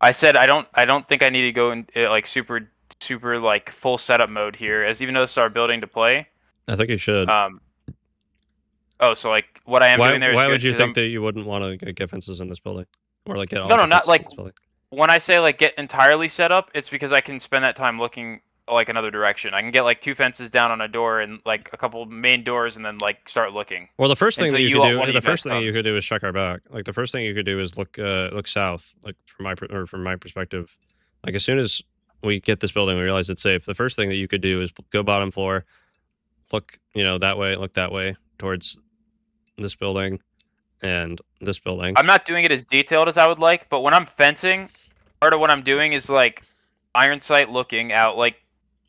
I said I don't think I need to go in like super like full setup mode here, as even though this is our building to play. I think you should. Oh, so like what I am doing there is why good would you 'cause think that you wouldn't want to get fences in this building, or like get all No, the not fences like- in this building? when I say like get entirely set up, it's because I can spend that time looking like another direction. I can get like 2 fences down on a door and like a couple main doors, and then like start looking. Well, the first And thing so that you you could want do, one of the you guys first thing you comes. could do is check our back. Like the first thing you could do is look south. Like from my perspective, like as soon as we get this building, we realize it's safe. The first thing that you could do is go bottom floor, look that way, look that way towards this building and this building. I'm not doing it as detailed as I would like, but when I'm fencing, part of what I'm doing is like iron sight looking out, like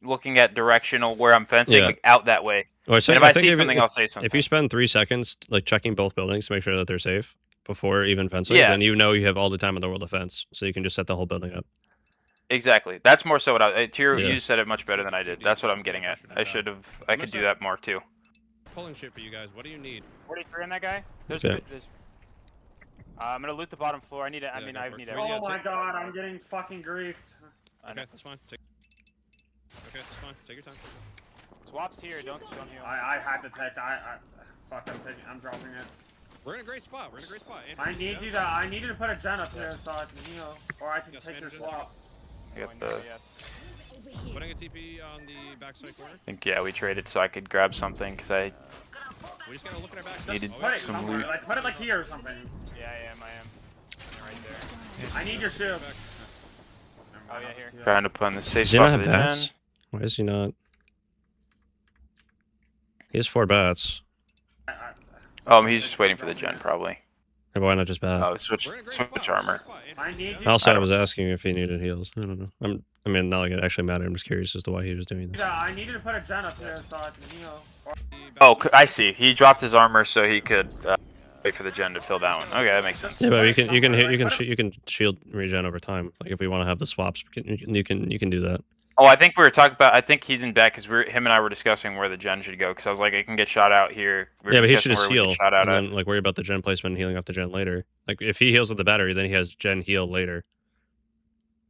looking at directional where I'm fencing, Yeah. like, out that way. Or And if I see something, I'll say something. If you spend 3 seconds like checking both buildings to make sure that they're safe before even fencing, Yeah. then you know you have all the time in the world to fence, so you can just set the whole building up. Exactly. That's more so what I. Yeah. You said it much better than I did. That's what I'm getting at. I could do that more too. Pulling shit for you guys. What do you need? 43 on that guy. Okay. I'm gonna loot the bottom floor. I need. I Yeah, mean, go I for it. need. Where everything. you Oh at? my Take- god, I'm getting fucking griefed. Okay, that's fine. Okay, that's fine. Take your time. Swaps here. Don't heal. I had to take. Fuck. I'm dropping it. We're in a great spot. We're in a great spot. I need you to. I need you to put a gen up here so I can heal, or I can Yes, take your manager. swap. I got the. Putting a TP on the backside corner. I think we traded so I could grab something because I We just gotta look at our back. needed Put it some somewhere. loot. Like put it like here or something. Yeah, I am. Right there. I need your shield. Oh yeah, here. Trying to put on the safe Does he not spot have for the bats? gen. Why is he not? He has 4 bats. He's just waiting for the gen probably. And why not just bat? Oh, switch We're in a great spot. switch We're in a armor. great spot. I need you. Also, I I don't- was asking if he needed heals. I don't know. I mean, not like it actually mattered. I'm just curious as to why he was doing that. I need you to put a gen up here so I can heal. Or Oh, I see. He dropped his armor so he could wait for the gen to fill that one. Okay, that makes sense. Yeah, but you can shield regen over time. Like if we want to have the swaps, you can do that. Oh, I think we were talking about. I think he didn't bet because him and I were discussing where the gen should go. Because I was like, it can get shot out here. We were Yeah, but he should discussing just where we heal could shot out and at. then like worry about the gen placement and healing off the gen later. Like if he heals with the battery, then he has gen heal later.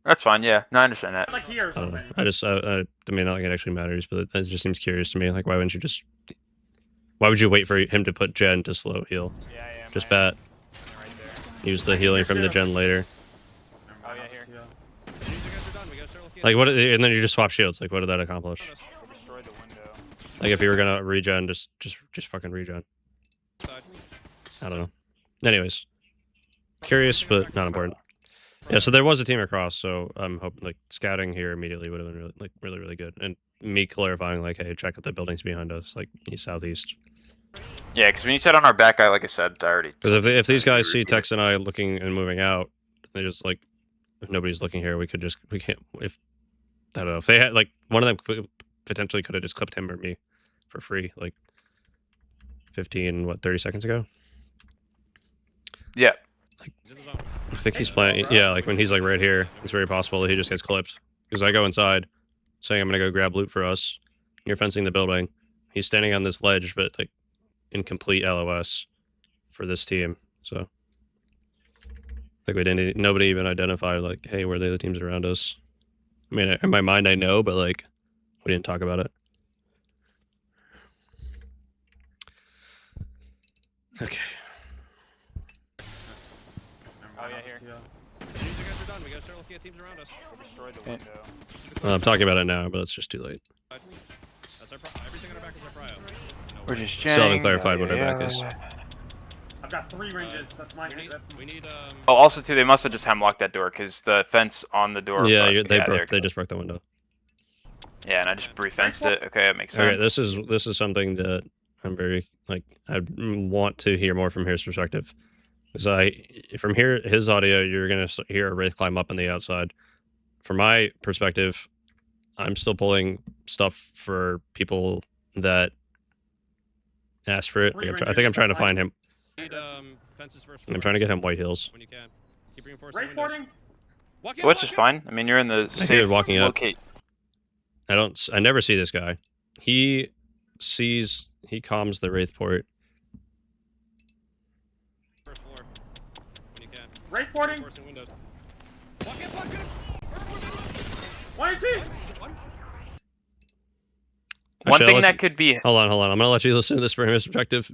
That's fine. Yeah, no, I understand that. like here or I don't know. something. I just I mean, not like it actually matters, but it just seems curious to me. Like why wouldn't you just? Why would you wait for him to put gen to slow heal? Yeah, I am. Just bat. Use the healing from the gen later. Oh yeah, here. As soon as you guys are done, we gotta start looking at Like what? And then you just swap shields. Like what did that accomplish? Destroy the window. Like if you were gonna regen, just fucking regen. the side. I don't know. Anyways, curious but not important. Yeah, so there was a team across, so I'm hoping like scouting here immediately would have been really good, and me clarifying like, hey, check out the buildings behind us, like east southeast. Yeah, because when you said on our back guy, like I said, I already. Because if these guys see Tex and I looking and moving out, they just like if nobody's looking here, we can't, if, I don't know, if they had, like, one of them potentially could have just clipped him or me for free, like, 30 seconds ago. Yeah. Like, I think he's playing, yeah, like, when he's, like, right here, it's very possible that he just gets clipped. Because I go inside, saying I'm gonna go grab loot for us, you're fencing the building, he's standing on this ledge, but, like, in complete LOS for this team, so. Like, nobody even identified, like, hey, were they the teams around us? I mean, in my mind, I know, but, like, we didn't talk about it. Okay. Oh, yeah, here. You guys are done. We gotta start looking at teams around us. Destroyed the window. Well, I'm talking about it now, but it's just too late. That's our everything on our back is our prio. We're just Still haven't clarified what our back is. I've got 3 ranges. That's my. We need Oh, also too, they must have just hemlocked that door because the fence on the door. Yeah, front, they just broke the window. Yeah, and I just re-fenced it. Okay, that makes sense. Okay, this is something that I'm very, like, I want to hear more from his perspective. Because from here, his audio, you're gonna hear a wraith climb up on the outside. From my perspective, I'm still pulling stuff for people that asked for it. Like, I think I'm trying to find him. need fences first. I'm trying to get him White Hills. When you can. Keep reinforcing Race windows. boarding. Which is fine. I mean, you're in the I hear safe walking up. locate. I never see this guy. He calms the wraith port. First floor. When you can. Race boarding. Reinforcing windows. Walk in, walk in. Why is he? One Actually, thing that could be. Hold on. I'm gonna let you listen to this from his perspective,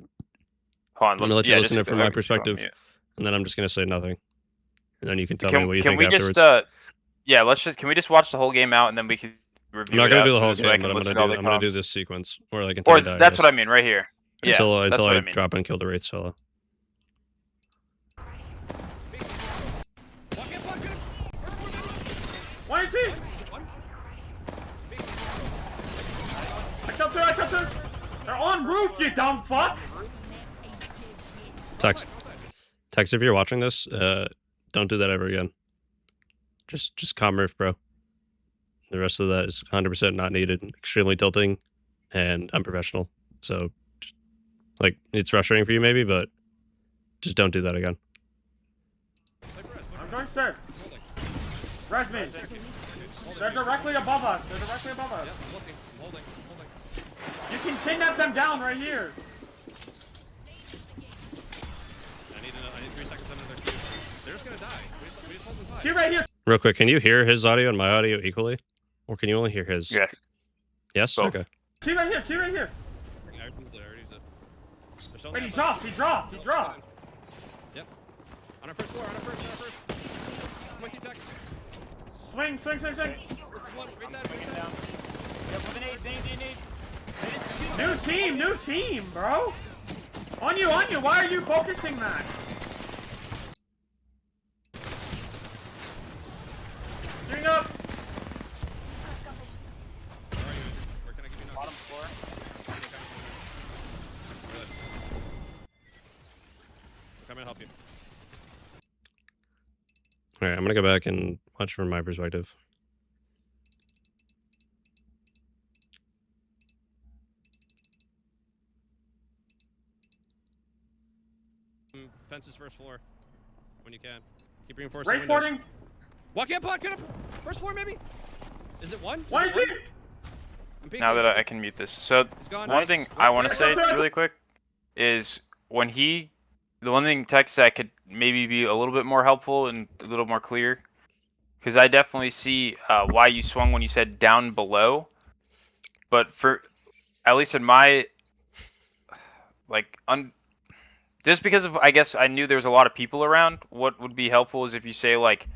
Hold on, I'm gonna let you listen to it from my just go on perspective. mute. and then I'm just gonna say nothing, and then you can tell me what you Can think we afterwards. just yeah, can we just watch the whole game out and then we can review I'm not it gonna out do the so whole this way I game, can but listen to all the I'm gonna do comms? this sequence, or like until Or I die. that's what I mean right here. Yeah, Until that's what I I mean. drop and kill the wraith solo. Walk in, walk in. Why is he? I killed 2. I killed 2. They're on roof, you dumb fuck. Tex, if you're watching this, don't do that ever again. Just calm roof, bro. The rest of that is 100% not needed. Extremely tilting and unprofessional. So, like, it's frustrating for you maybe, but just don't do that again. I'm going stairs. Res me. They're directly above us. They're directly above us. Yep, I'm looking. I'm holding. I'm holding. You can kidnap them down right here. I need 3 seconds on another queue. They're just gonna die. We just hold them tight. Queue right here. Real quick, can you hear his audio and my audio equally? Or can you only hear his? Yeah. Yes? Both. Okay. Queue right here. Queue right here. Everything's there. They're still Wait, he alive. dropped. He dropped. He dropped. Yep. On our first floor. On our first. I'm with you, Tex. Swing, swing, swing, swing. Right that. New team, bro. On you. Why are you focusing that? String up. Where can I give you bottom floor? Come and help you. Alright, I'm gonna go back and watch from my perspective. Fences first floor. When you can. Keep reinforcing Race windows. boarding. Walk in, pod. Get up. First floor, maybe. Is it one? Why is he? I'm peeking. Now that I can mute this. So He's gone. one Nice. thing I want to say really quick is the one thing text that could maybe be a little bit more helpful and a little more clear, because I definitely see why you swung when you said down below, but for at least in my just because of, I guess I knew there was a lot of people around, what would be helpful is if you say like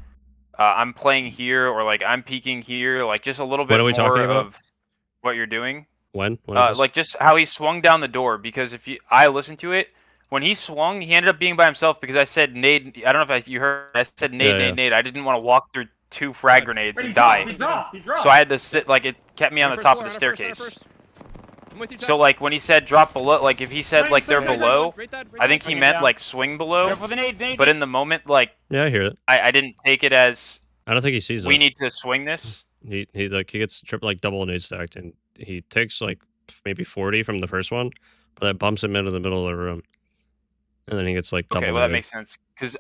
I'm playing here, or like I'm peeking here, like just a little bit What are we more talking about? of what you're doing. When is this? Like just how he swung down the door, because I listened to it, when he swung, he ended up being by himself because I said nade. I don't know if you heard. I said nade, nade. I didn't want to walk through 2 frag grenades Wait, and he dropped. die. He dropped. So I had to sit, like, it kept me on the top of the staircase. I'm with you, So Tex. like when he said drop below, like if he said Swing, like they're swing, swing, below, Right that, I think he meant like swing below. But in the moment, like Yeah, I hear it. I didn't take it as I don't think he sees we it. need to swing this. He gets like double nade stacked, and he takes like maybe 40 from the first one, but that bumps him into the middle of the room, and then he gets like double. Okay, well that makes sense. Because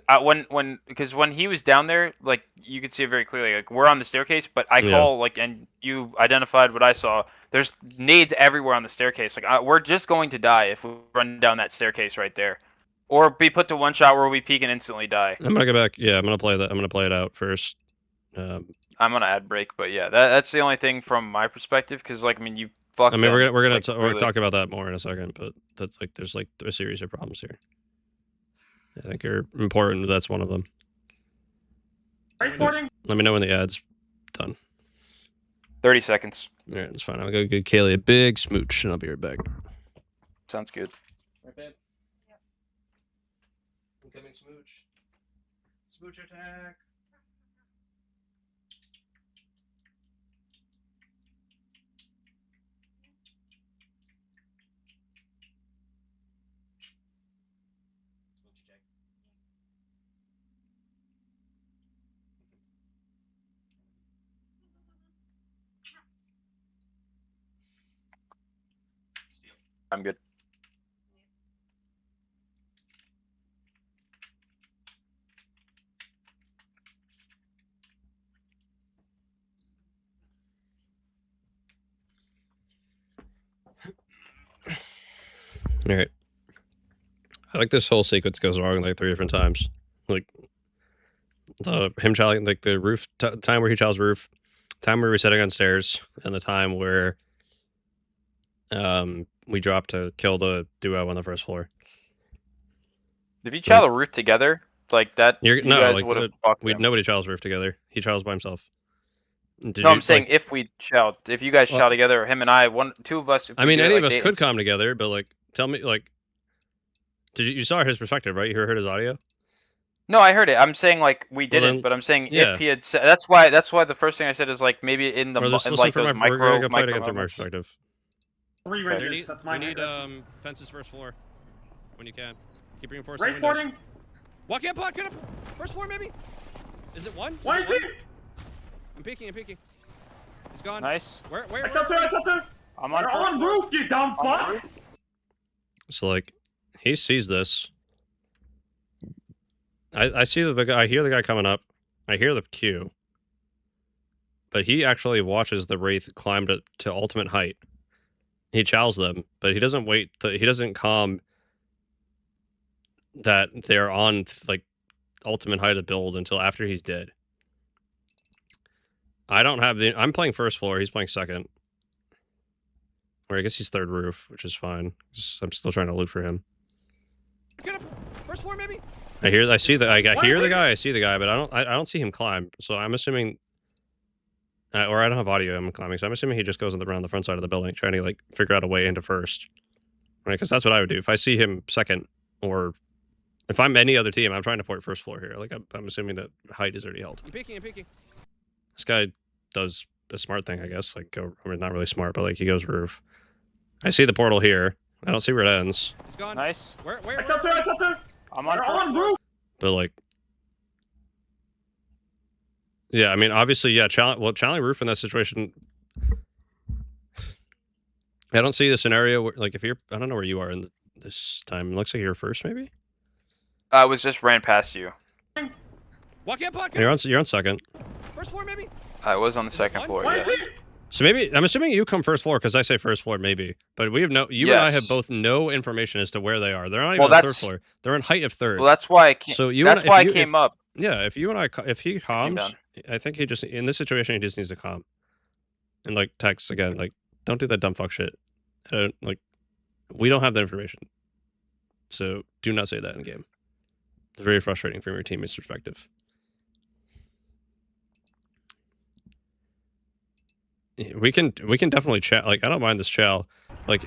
when he was down there, like you could see it very clearly. Like we're on the staircase, but I call like, and you identified what I saw. There's nades everywhere on the staircase. Like we're just going to die if we run down that staircase right there, or be put to one shot where we peek and instantly die. I'm gonna go back. Yeah, I'm gonna play that. I'm gonna play it out first. I'm gonna add break, but yeah, that's the only thing from my perspective. Because like, I mean, you fucked. I mean, we're gonna like, we're gonna talk about that more in a second, but that's like there's like a series of problems here. I think are important. That's one of them. Recording. Let me know when the ad's done. 30 seconds. All right, it's fine. I'll go give Kaylee a big smooch, and I'll be right back. Sounds good. Right, babe? Yep. Incoming smooch. Smooch attack. I'm good. All right. I like this whole sequence goes wrong like 3 different times. Like him challenging like the roof time where he challenges roof, time where we're sitting on stairs, and the time where we drop to kill the duo on the first floor. If you chow the roof together, like that, you guys like would have fucked him. Nobody chows roof together. He chows by himself. No, I'm saying if we chow, if you guys chow together, or him and I, two of us. I mean, any of us could come together, but like, tell me, like, you saw his perspective, right? You heard his audio. No, I heard it. I'm saying like we didn't, but I'm saying if he had said, that's why the first thing I said is like maybe in the like those micro. We're gonna go play it again through my moments. perspective. That's my need fences first floor when you can. Keep reinforcing. Recording. Walk in, pod. Get up. First floor, maybe. Is it one? One. I'm peeking. He's gone. Nice. Where? I killed two. I'm on roof, you dumb fuck. So like, he sees this. I see the guy. I hear the guy coming up. I hear the Q. But he actually watches the Wraith climb to ultimate height. He chows them, but he doesn't wait. He doesn't calm that they're on like ultimate height of build until after he's dead. I don't have the. I'm playing first floor. He's playing second. Or I guess he's third roof, which is fine. I'm still trying to loot for him. Get up. First floor, maybe. I hear the guy. I see the guy, but I don't see him climb. So I'm assuming, or I don't have audio. I'm climbing, so I'm assuming he just goes around the front side of the building, trying to like figure out a way into first, right? Because that's what I would do if I see him second, or if I'm any other team, I'm trying to port first floor here. Like I'm assuming that height is already held. I'm peeking. This guy does a smart thing, I guess. Like not really smart, but like he goes roof. I see the portal here. I don't see where it ends. He's gone. Nice. Where? I killed two. I'm on roof. But like, yeah, I mean, obviously, yeah. Channeling roof in that situation, I don't see the scenario where, like, if you're, I don't know where you are in this time. It looks like you're first, maybe. I was just ran past you. Walk in, pod. You're on second. First floor, maybe. I was on the second floor. Yes. So maybe I'm assuming you come first floor because I say first floor, maybe. But we have no. You and I have both no information as to where they are. They're not even on third floor. They're in height of third. Well, that's why I came. So that's why I came up. Yeah, if you and I, if he comms, I think he just in this situation he just needs to calm, and like text again, like don't do that dumb fuck shit. Like we don't have that information, so do not say that in game. It's very frustrating from your teammate's perspective. We can definitely chat. Like I don't mind this chow, like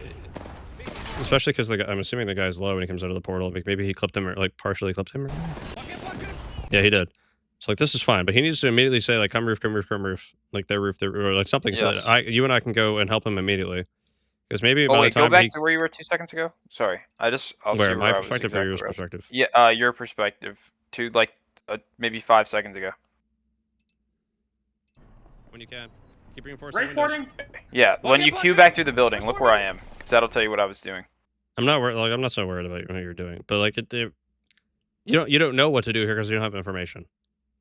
especially because I'm assuming the guy's low when he comes out of the portal. Like maybe he clipped him or like partially clipped him. Yeah, he did. So like this is fine, but he needs to immediately say like come roof, like their roof, or like something so that you and I can go and help him immediately. Because maybe by the time go back to where you were 2 seconds ago. Sorry, I'll see where my perspective or your perspective. Yeah, your perspective to like maybe 5 seconds ago. when you can. Keep reinforcing windows. Reporting. Yeah, when you Block queue it. back through the building, look where I am. Because that'll tell you what I was doing. I'm not worried. Like I'm not so worried about what you're doing, but like you don't know what to do here because you don't have information.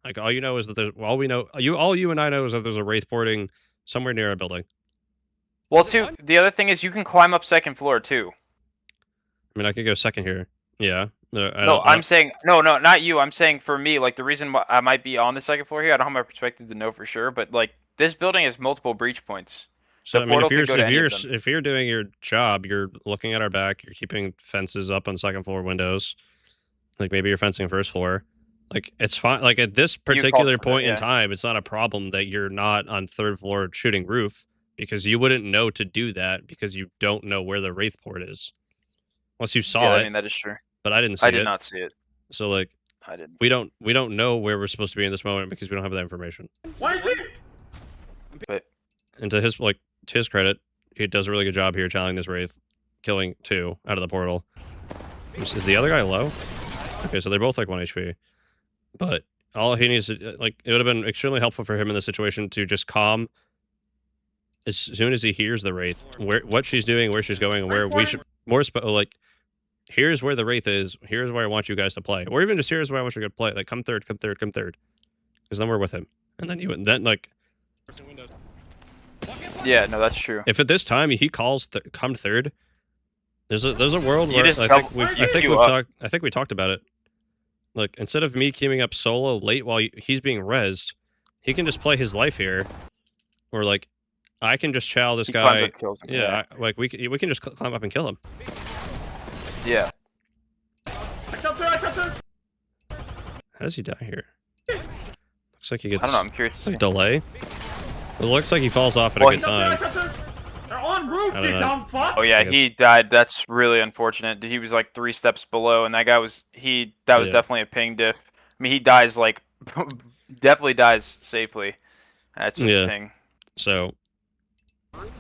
Like all you know is that there's all you and I know is that there's a wraith porting somewhere near a building. Well, Is it one? the other thing is you can climb up second floor too. I mean, I could go second here. Yeah. No, I'm saying no, not you. I'm saying for me, like the reason why I might be on the second floor here, I don't have my perspective to know for sure, but like this building has multiple breach points. So The I mean, portal could go to any of them. if you're doing your job, you're looking at our back. You're keeping fences up on second floor windows. Like maybe you're fencing first floor. Like it's fine. Like at this particular for that, point in yeah. time, it's not a problem that you're not on third floor shooting roof because you wouldn't know to do that because you don't know where the wraith port is, unless you saw Yeah, it. I mean that is true. But I didn't see I it. did not see it. So like I didn't. we don't know where we're supposed to be in this moment because we don't have that information. Why is it? But And to his credit, he does a really good job here channeling this wraith, killing 2 out of the portal. Is the other guy low? Okay, so they're both like 1 HP. But all he needs to like it would have been extremely helpful for him in this situation to just calm as soon as he hears the wraith, what she's doing, where she's going, and where we should like. Here's where the wraith is. Here's where I want you guys to play, or even just here's where I want you to play. Like come third, because then we're with him. And then like Windows. yeah, no, that's true. if at this time he calls come third, there's a world You where just I tell- think you queue up. we talked about it. Like instead of me queuing up solo late while he's being rezzed, he can just play his life here, or like I can just chow this He climbs guy. up, kills him, Yeah, like we can just climb up and kill him. Yeah. I killed 2. I killed 2. How does he die here? Looks like he gets I don't know. I'm curious. To like see. delay. It looks like he falls off at Well, a good I time. killed 2. They're on roof, I you don't know. dumb fuck. Oh yeah, I guess- he died. That's really unfortunate. He was like 3 steps below, and that guy was That was Yeah. definitely a ping diff. I mean, he dies like definitely dies safely. That's just Yeah. ping. So,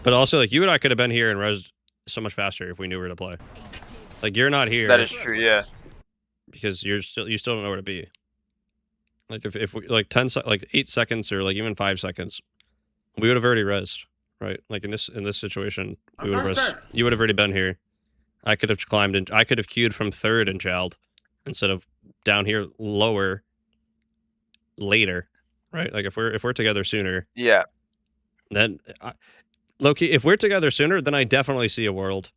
but also like you and I could have been here and res so much faster if we knew where to play. Like you're not here. That is true. Yeah. because you still don't know where to be. Like if we like 8 seconds or like even 5 seconds, we would have already rezzed, right? Like in this situation, we would have I'm rezzed. first. You would have already been here. I could have climbed in. I could have queued from third and chowed instead of down here lower later, right? Like if we're together sooner, Yeah. then Loki, if we're together sooner, then I definitely see a world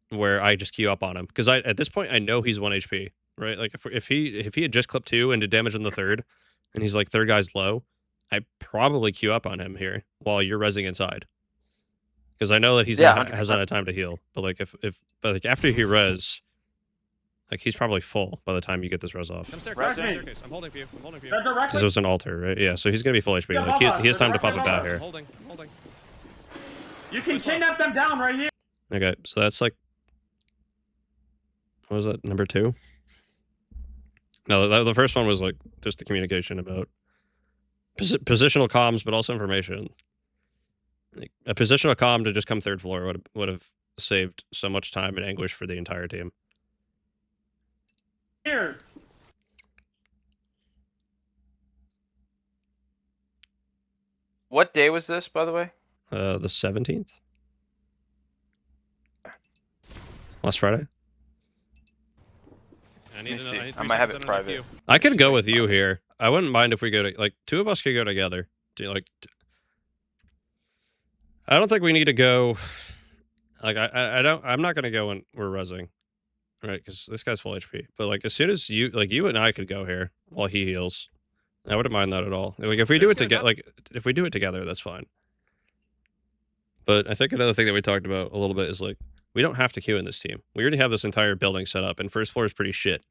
where I just queue up on him because at this point I know he's 1 HP, right? Like if he had just clipped 2 and did damage on the third, and he's like third guy's low, I probably queue up on him here while you're rezzing inside because I know that he's Yeah, not has not had time to heal. But like but like after he res, like he's probably full by the time you get this res off Come staircase. Right. Staircase. I'm holding for you. I'm holding for you. They're because directly. it was an altar, right? Yeah, so he's gonna be full HP. Yeah, Like he has time to pop it Baba. out I'm here. holding. I'm holding. You can kidnap them down right here. Okay, so that's like, what was that, number 2? No, the first one was like just the communication about positional comms, but also information. Like, a positional comm to just come third floor would have saved so much time and anguish for the entire team. Here. What day was this, by the way? The 17th? Last Friday? I need see. I need I 3 might have seconds it under the private. queue. I could go with you here. I wouldn't mind if we go to, like, 2 of us could go together. I don't think we need to go, like, I'm not going to go when we're rezzing, right? Because this guy's full HP. But, like, as soon as you and I could go here while he heals, I wouldn't mind that at all. Like, if we do it together, if we do it together, that's fine. But I think another thing that we talked about a little bit is, like, we don't have to queue in this team. We already have this entire building set up, and first floor is pretty shit.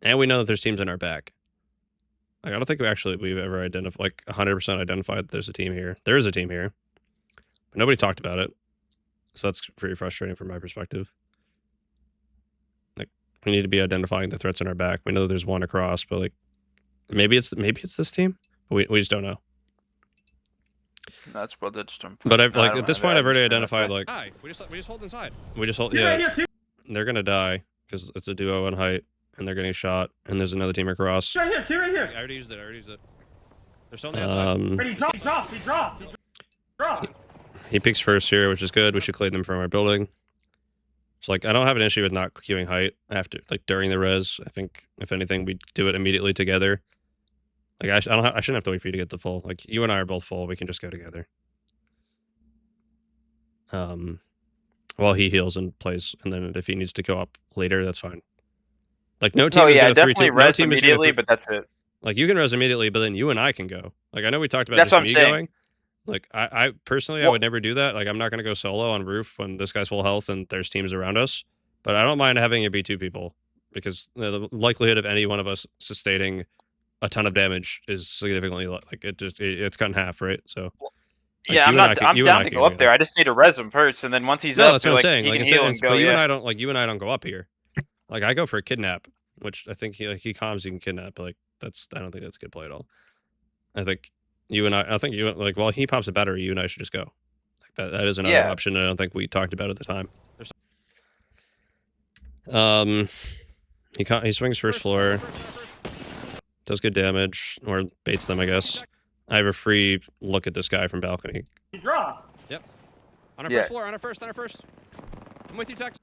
And we know that there's teams in our back. Like, I don't think we've ever identified, like, 100% identified that there's a team here. There is a team here. But nobody talked about it. So that's pretty frustrating from my perspective. Like, we need to be identifying the threats in our back. We know there's one across, but, like, maybe it's this team, but we just don't know. That's what that's from. But I've like at this point I've already identified like Hi. We just hold inside. we just hold Here, right yeah here. they're gonna die because it's a duo in height and they're getting shot and there's another team across. Right here. Right here. I already used it. They're still on the outside. Wait, he dropped. He peeks first here, which is good. We should clean them from our building. So like, I don't have an issue with not queuing height after, like, during the res. I think if anything, we do it immediately together. Like, I shouldn't have to wait for you to get the full. Like, you and I are both full. We can just go together. While he heals and plays, and then if he needs to go up later, that's fine. Like, no team. Oh is yeah, gonna definitely no res team is gonna immediately, but that's it. like, you can res immediately, but then you and I can go. Like, I know we talked about That's this what I'm me saying. going. Like, I personally, I Well- would never do that. Like, I'm not gonna go solo on roof when this guy's full health and there's teams around us. But I don't mind having it be 2 people because the likelihood of any one of us sustaining a ton of damage is significantly like it's cut in half, right? So. Like, Yeah, you and I can- I'm you and down I to can go up there. I just need to res him first, and then once he's No, up, that's you're what I'm like, saying. he Like, can I said, heal and go. but you and Yeah. I don't like you and I don't go up here. Like, I go for a kidnap, which I think he calms, you can kidnap. But like, I don't think that's a good play at all. I think like, while he pops a battery, you and I should just go. Like, that is another Yeah. option. I don't think we talked about at the time. He swings first floor, does good damage, or baits them, I guess. I have a free look at this guy from balcony. He dropped. On our Yeah. first floor, on our first. I'm with you, Tex.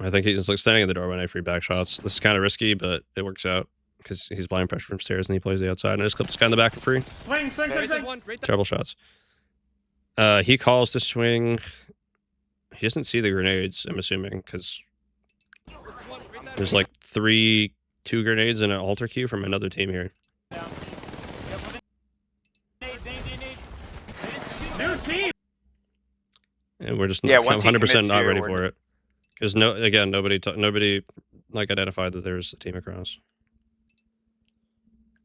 I think he's like standing in the doorway and I free back shots. This is kind of risky, but it works out because he's blind pressure from stairs and he plays the outside. And I just clip this guy in the back for free. Swing. Right there's one. Right there. Terrible shots. He calls to swing. He doesn't see the grenades, I'm assuming, because there's like 2 grenades and an altar queue from another team here. New team. And we're just Yeah, once he 100% commits not here, ready we're for it. Because nobody like identified that there's a team across.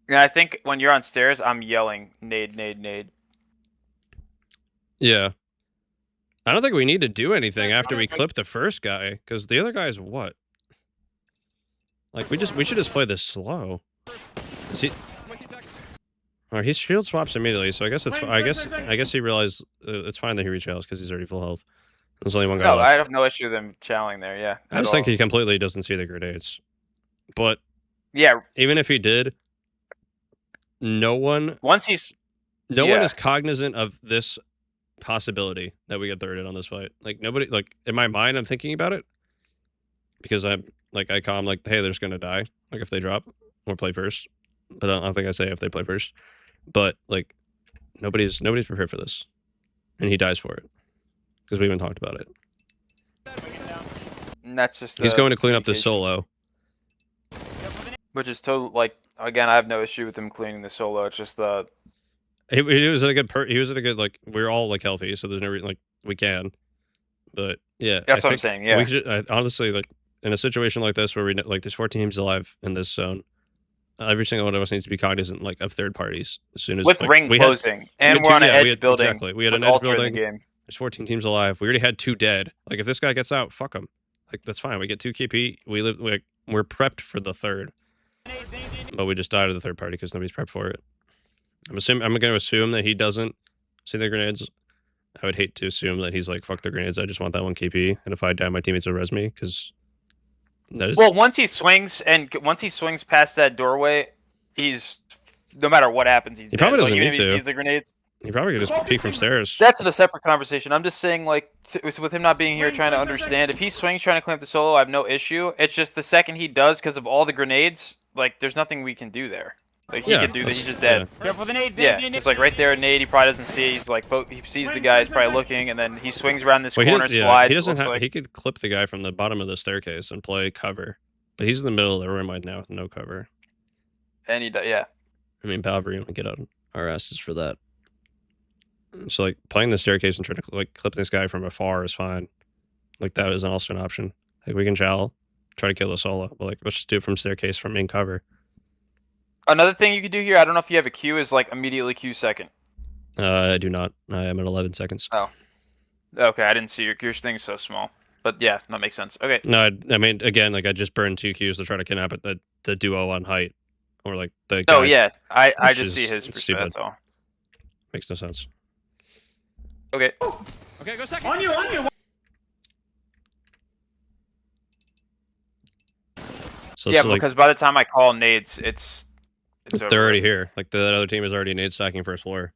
And I think when you're on stairs, I'm yelling, nade. Yeah. I don't think we need to do anything after we clip the first guy, because the other guy's what? Like, we should just play this slow. Or he shield swaps immediately, so I guess he realized it's fine that he rechalls because he's already full health. There's only one guy No, left. I have no issue with him challing there. Yeah. I just think he completely doesn't see the grenades. But Yeah. even if he did, no one Once he's. one Yeah. is cognizant of this possibility that we get thirded on this fight. Like, nobody, like, in my mind, I'm thinking about it because I'm like, I call him like, hey, they're just gonna die. Like, if they drop or play first, but I don't think I say if they play first. But like, nobody's prepared for this, and he dies for it because we even talked about it. And that's just. He's going to clean up this solo. Which is total. Like, again, I have no issue with him cleaning the solo. It's just the. He was at a good he was at a good, like, we're all like healthy, so there's no reason, like, we can. But yeah, That's I what I'm think saying. Yeah. we should, honestly, like, in a situation like this where we like there's 4 teams alive in this zone, every single one of us needs to be cognizant, like, of third parties as soon as With like, ring we had- closing, we and had we're on an we edge had- building. Exactly, we had with an edge Alter in building. the game. There's 14 teams alive. We already had 2 dead. Like, if this guy gets out, fuck him. Like, that's fine. We get 2 KP. We're prepped for the third, but we just died to the third party because nobody's prepped for it. I'm going to assume that he doesn't see the grenades. I would hate to assume that he's like, fuck the grenades, I just want that 1 KP, and if I die, my teammates will res me, because that is... Well, once he swings past that doorway, he's no matter what happens, he's He probably dead. doesn't Like, even need if he to. sees the grenades. He probably could just peek from stairs. That's a separate conversation. I'm just saying, like, with him not being here, trying to understand. If he swings trying to clamp the solo, I have no issue. It's just the second he does, because of all the grenades, like, there's nothing we can do there. Like, he Yeah, can do that. that's- He's just dead. Careful the nade. Yeah, it's like right there, nade. He probably doesn't see. He's like, he sees the guy. He's probably looking, and then he swings around this Well, corner, slides. he doesn't looks have. like- He could clip the guy from the bottom of the staircase and play cover, but he's in the middle of the room right now with no cover. And yeah. I mean, Balvary only get out our asses for that. So, like, playing the staircase and trying to, like, clip this guy from afar is fine. Like, that is also an option. Like, we can try to kill the solo, but, like, let's just do it from staircase from main cover. Another thing you could do here, I don't know if you have a queue, is like immediately queue second. I do not. I am at 11 seconds. Okay, I didn't see your thing's so small. But yeah, that makes sense. Okay. No, I mean, again, like, I just burned 2 queues to try to kidnap the duo on height. Or, like, the guy. Oh, yeah. I which just see is his perspective, stupid. that's all. Makes no sense. Okay. Okay, go second. On you. So Yeah, like, because by the time I call nades, it's it's over They're already with. here. Like, the other team is already nade stacking first floor,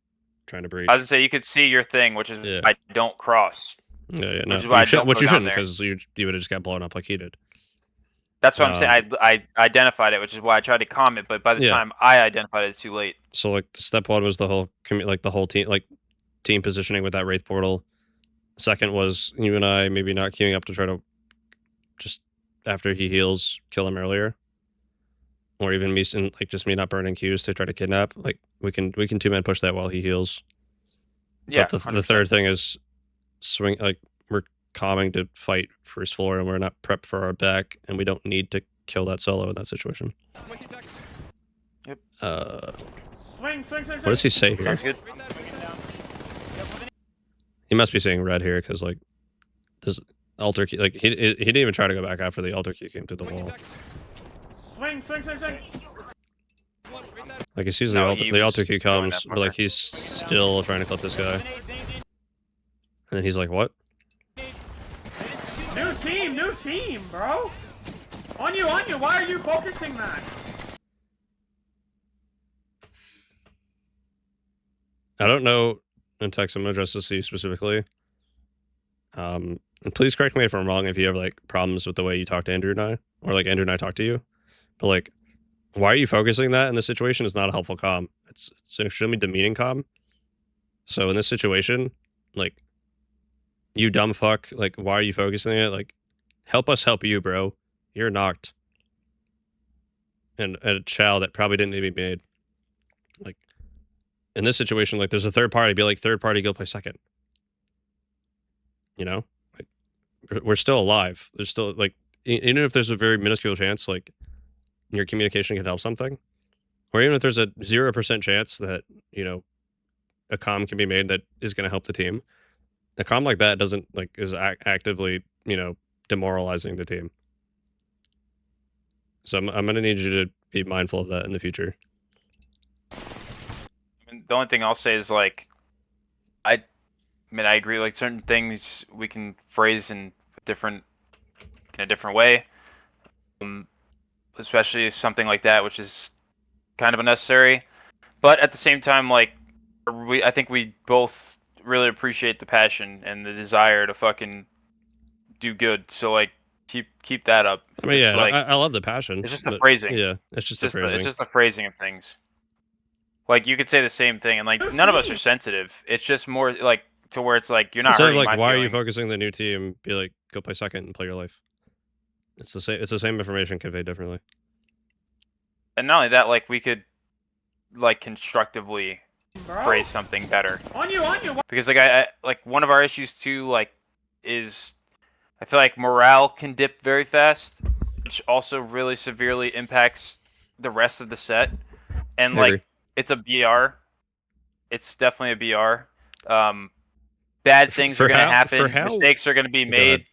trying to breach. I was gonna say you could see your thing, which is I don't cross. Yeah, no. Which is why I don't Which go you down shouldn't, there. because you would have just got blown up like he did. That's what I'm saying. I identified it, which is why I tried to comment, but by the time I identified it, it's too late. So like step one was the whole team, like team positioning with that wraith portal. Second was you and I maybe not queuing up to try to just after he heals kill him earlier, or even me just me not burning queues to try to kidnap. Like we can 2-man push that while he heals. Yeah. But the third thing is swing, like we're calming to fight first floor, and we're not prepped for our back, and we don't need to kill that solo in that situation. Yep. Swing. What does he say here? Sounds good. He must be saying red here, because like this alter key, like he didn't even try to go back after the alter key came through the wall. Swing. Like as soon as No, the alter key comes, that but like he's still trying to clip this guy, and then he's like, "What?" New team, bro. On you. Why are you focusing that? I don't know. In text, I'm gonna address this to you specifically. And please correct me if I'm wrong if you have like problems with the way you talk to Andrew and I, or like Andrew and I talk to you. But like, why are you focusing that in this situation? Is not a helpful comm. It's an extremely demeaning comm. So in this situation, like, you dumb fuck, like, why are you focusing it? Like, help us help you, bro. You're knocked. And a chow that probably didn't need to be made. Like, in this situation, like, there's a third party, be like, third party, go play second. You know? Like, we're still alive. There's still, like, even if there's a very minuscule chance, like, your communication can help something, or even if there's a 0% chance that, you know, a comm can be made that is going to help the team, a comm like that doesn't, like, is actively, you know, demoralizing the team. So I'm going to need you to be mindful of that in the future. I mean, the only thing I'll say is like, I agree. Like certain things we can phrase in a different way, especially something like that, which is kind of unnecessary. But at the same time, like I think we both really appreciate the passion and the desire to fucking do good. So like, keep that up. I mean, just, yeah, like, I love the passion. it's just the phrasing. Yeah, it's just the phrasing. It's just the phrasing of things. Like you could say the same thing, and like none of us are sensitive. It's just more like to where it's like you're not Instead of hurting like, my why feelings. are you focusing the new team? Be like, go play second and play your life. It's the same. It's the same information conveyed differently. And not only that, like we could like constructively phrase something better. On you. Because like I like one of our issues too, like, is I feel like morale can dip very fast, which also really severely impacts the rest of the set. And like it's a BR. It's definitely a BR. Bad things are gonna happen. Mistakes are gonna be made.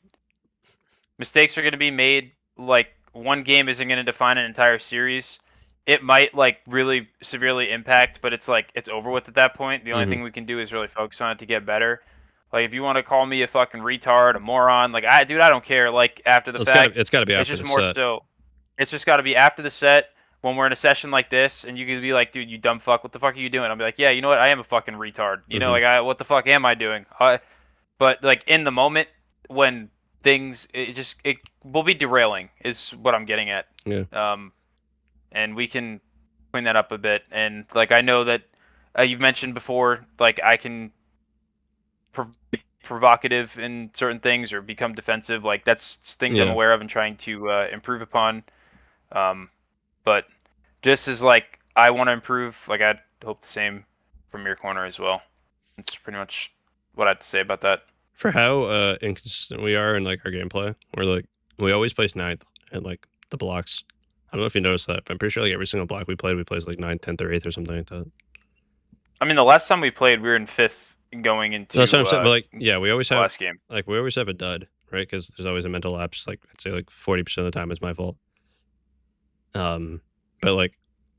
Mistakes are gonna be made. Like one game isn't gonna define an entire series. It might like really severely impact, but it's like it's over with at that point. The only thing we can do is really focus on it to get better. Like if you want to call me a fucking retard, a moron, like I don't care. Like after the fact, it's gotta be after it's just the more set. still. It's just got to be after the set when we're in a session like this, and you can be like, dude, you dumb fuck, what the fuck are you doing? I'll be like, yeah, you know what, I am a fucking retard. You know, like what the fuck am I doing? But like in the moment when things, it will be derailing, is what I'm getting at. Yeah. And we can clean that up a bit. And like I know that you've mentioned before, like I can be provocative in certain things or become defensive. Like that's things I'm aware of and trying to improve upon. But just as like I want to improve, like I'd hope the same from your corner as well. That's pretty much what I have to say about that. For how inconsistent we are in like our gameplay, we're like we always place 9th and like the blocks. I don't know if you noticed that, but I'm pretty sure like every single block we placed like 9th, 10th, or 8th or something like that. I mean, the last time we played, we were in 5th going into. That's what I'm saying. But like, yeah, we always have last game. Like we always have a dud, right? Because there's always a mental lapse. Like I'd say like 40% of the time it's my fault. But like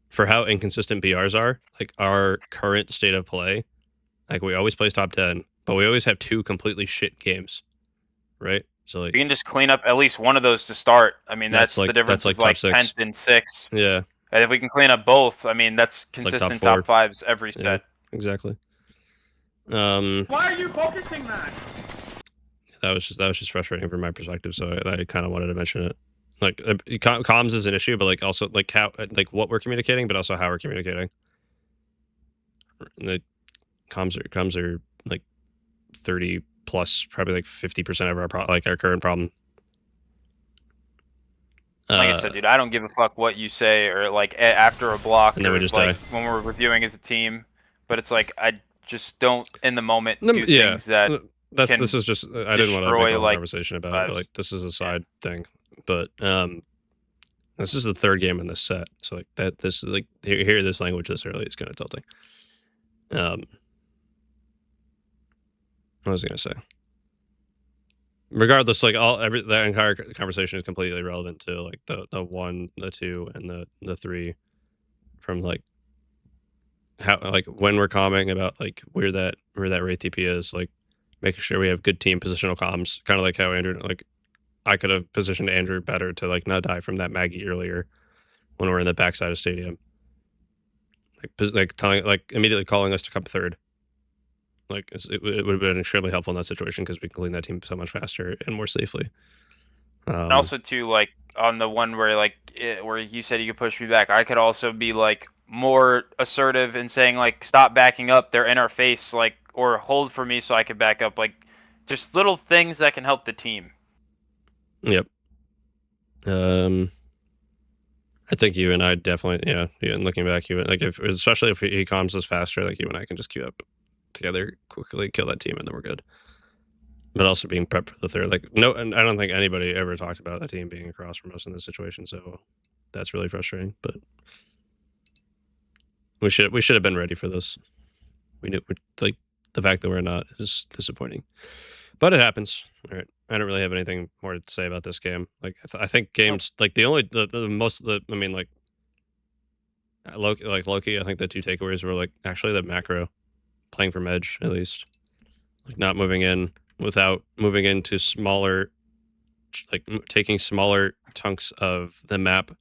for how inconsistent BRs are, like our current state of play, like we always place top 10, but we always have 2 completely shit games, right? So like you can just clean up at least one of those to start. I mean, that's like, the difference of like 10th and 6th. Yeah. And if we can clean up both, I mean, that's It's like consistent top top fives every Yeah. set. Exactly. Why are you focusing that? That was just frustrating from my perspective. So I kind of wanted to mention it. Like comms is an issue, but like also like how what we're communicating, but also how we're communicating. The comms are like 30 plus, probably like 50% of our current problem. Like I said, dude, I don't give a fuck what you say or like after a block And then or we just like die. when we're reviewing as a team. But it's like I just don't in the moment do Yeah. things that can This is just I didn't want to make destroy, a whole like, conversation about it, but vibes. like this is a side thing. But this is the third game in this set, so like that this like hear this language this early is kind of tilting. What was I gonna say? Regardless, like that entire conversation is completely relevant to like the 1, the 2, and the 3, from like how like when we're commenting about like where that Wraith TP is, like making sure we have good team positional comms, kind of like how Andrew, like I could have positioned Andrew better to like not die from that Maggie earlier when we're in the backside of stadium, like telling like immediately calling us to come third. Like it would have been extremely helpful in that situation because we can clean that team so much faster and more safely. And also too, like on the one where like where you said you could push me back, I could also be like more assertive in saying like stop backing up, they're in our face, like, or hold for me so I could back up, like just little things that can help the team. Yep. I think you and I definitely, yeah. And looking back, you like especially if he comms us faster, like you and I can just queue up together quickly, kill that team, and then we're good. But also being prepped for the third, like no, and I don't think anybody ever talked about a team being across from us in this situation, so that's really frustrating. But we should have been ready for this. We knew, like, the fact that we're not is disappointing, but it happens. All right, I don't really have anything more to say about this game. Like I think games like the most I mean like Loki, I think the 2 takeaways were like actually the macro, playing from edge at least, like not moving in without moving into smaller, like taking smaller chunks of the map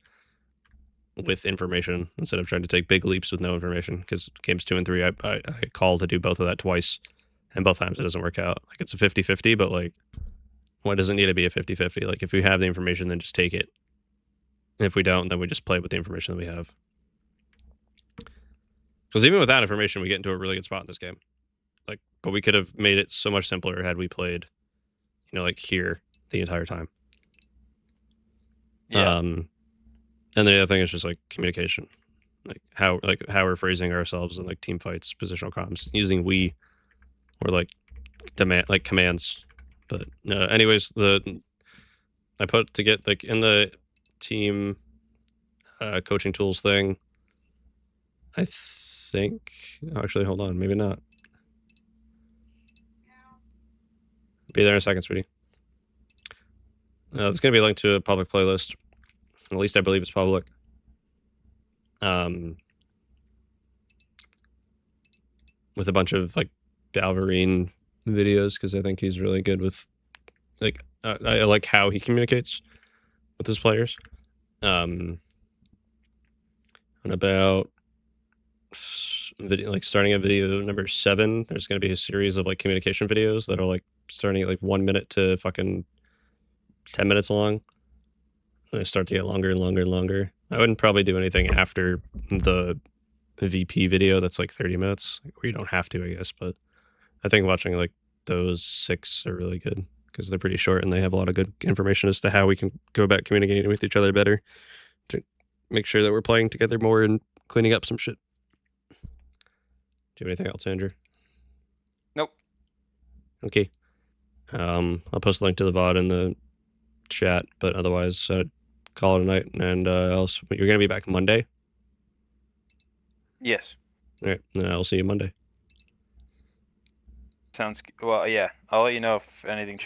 with information instead of trying to take big leaps with no information. Because games 2 and 3, I call to do both of that twice, and both times it doesn't work out. Like it's a 50-50, but like why does it need to be a 50-50? Like if we have the information, then just take it. And if we don't, then we just play with the information that we have. Because even without information, we get into a really good spot in this game. Like, but we could have made it so much simpler had we played, like here the entire time. Yeah. And then the other thing is just like communication, like how we're phrasing ourselves in like team fights, positional comms, using we or like commands. But anyways, I put to get like in the team coaching tools thing. I think actually, hold on, maybe not. Be there in a second, sweetie. It's gonna be linked to a public playlist. At least I believe it's public. With a bunch of like Valverine videos, because I think he's really good with like I like how he communicates with his players. And about video, like starting at video number 7, there's going to be a series of like communication videos that are like starting at like 1 minute to fucking 10 minutes long. And they start to get longer and longer and longer. I wouldn't probably do anything after the VP video that's like 30 minutes, where you don't have to, I guess. But I think watching like those 6 are really good because they're pretty short and they have a lot of good information as to how we can go about communicating with each other better to make sure that we're playing together more and cleaning up some shit. Do you have anything else, Andrew? Nope. Okay. I'll post a link to the VoD in the chat, but otherwise, call it a night. And you're gonna be back Monday. Yes. All right. Then I'll see you Monday. Sounds well. Yeah, I'll let you know if anything changes.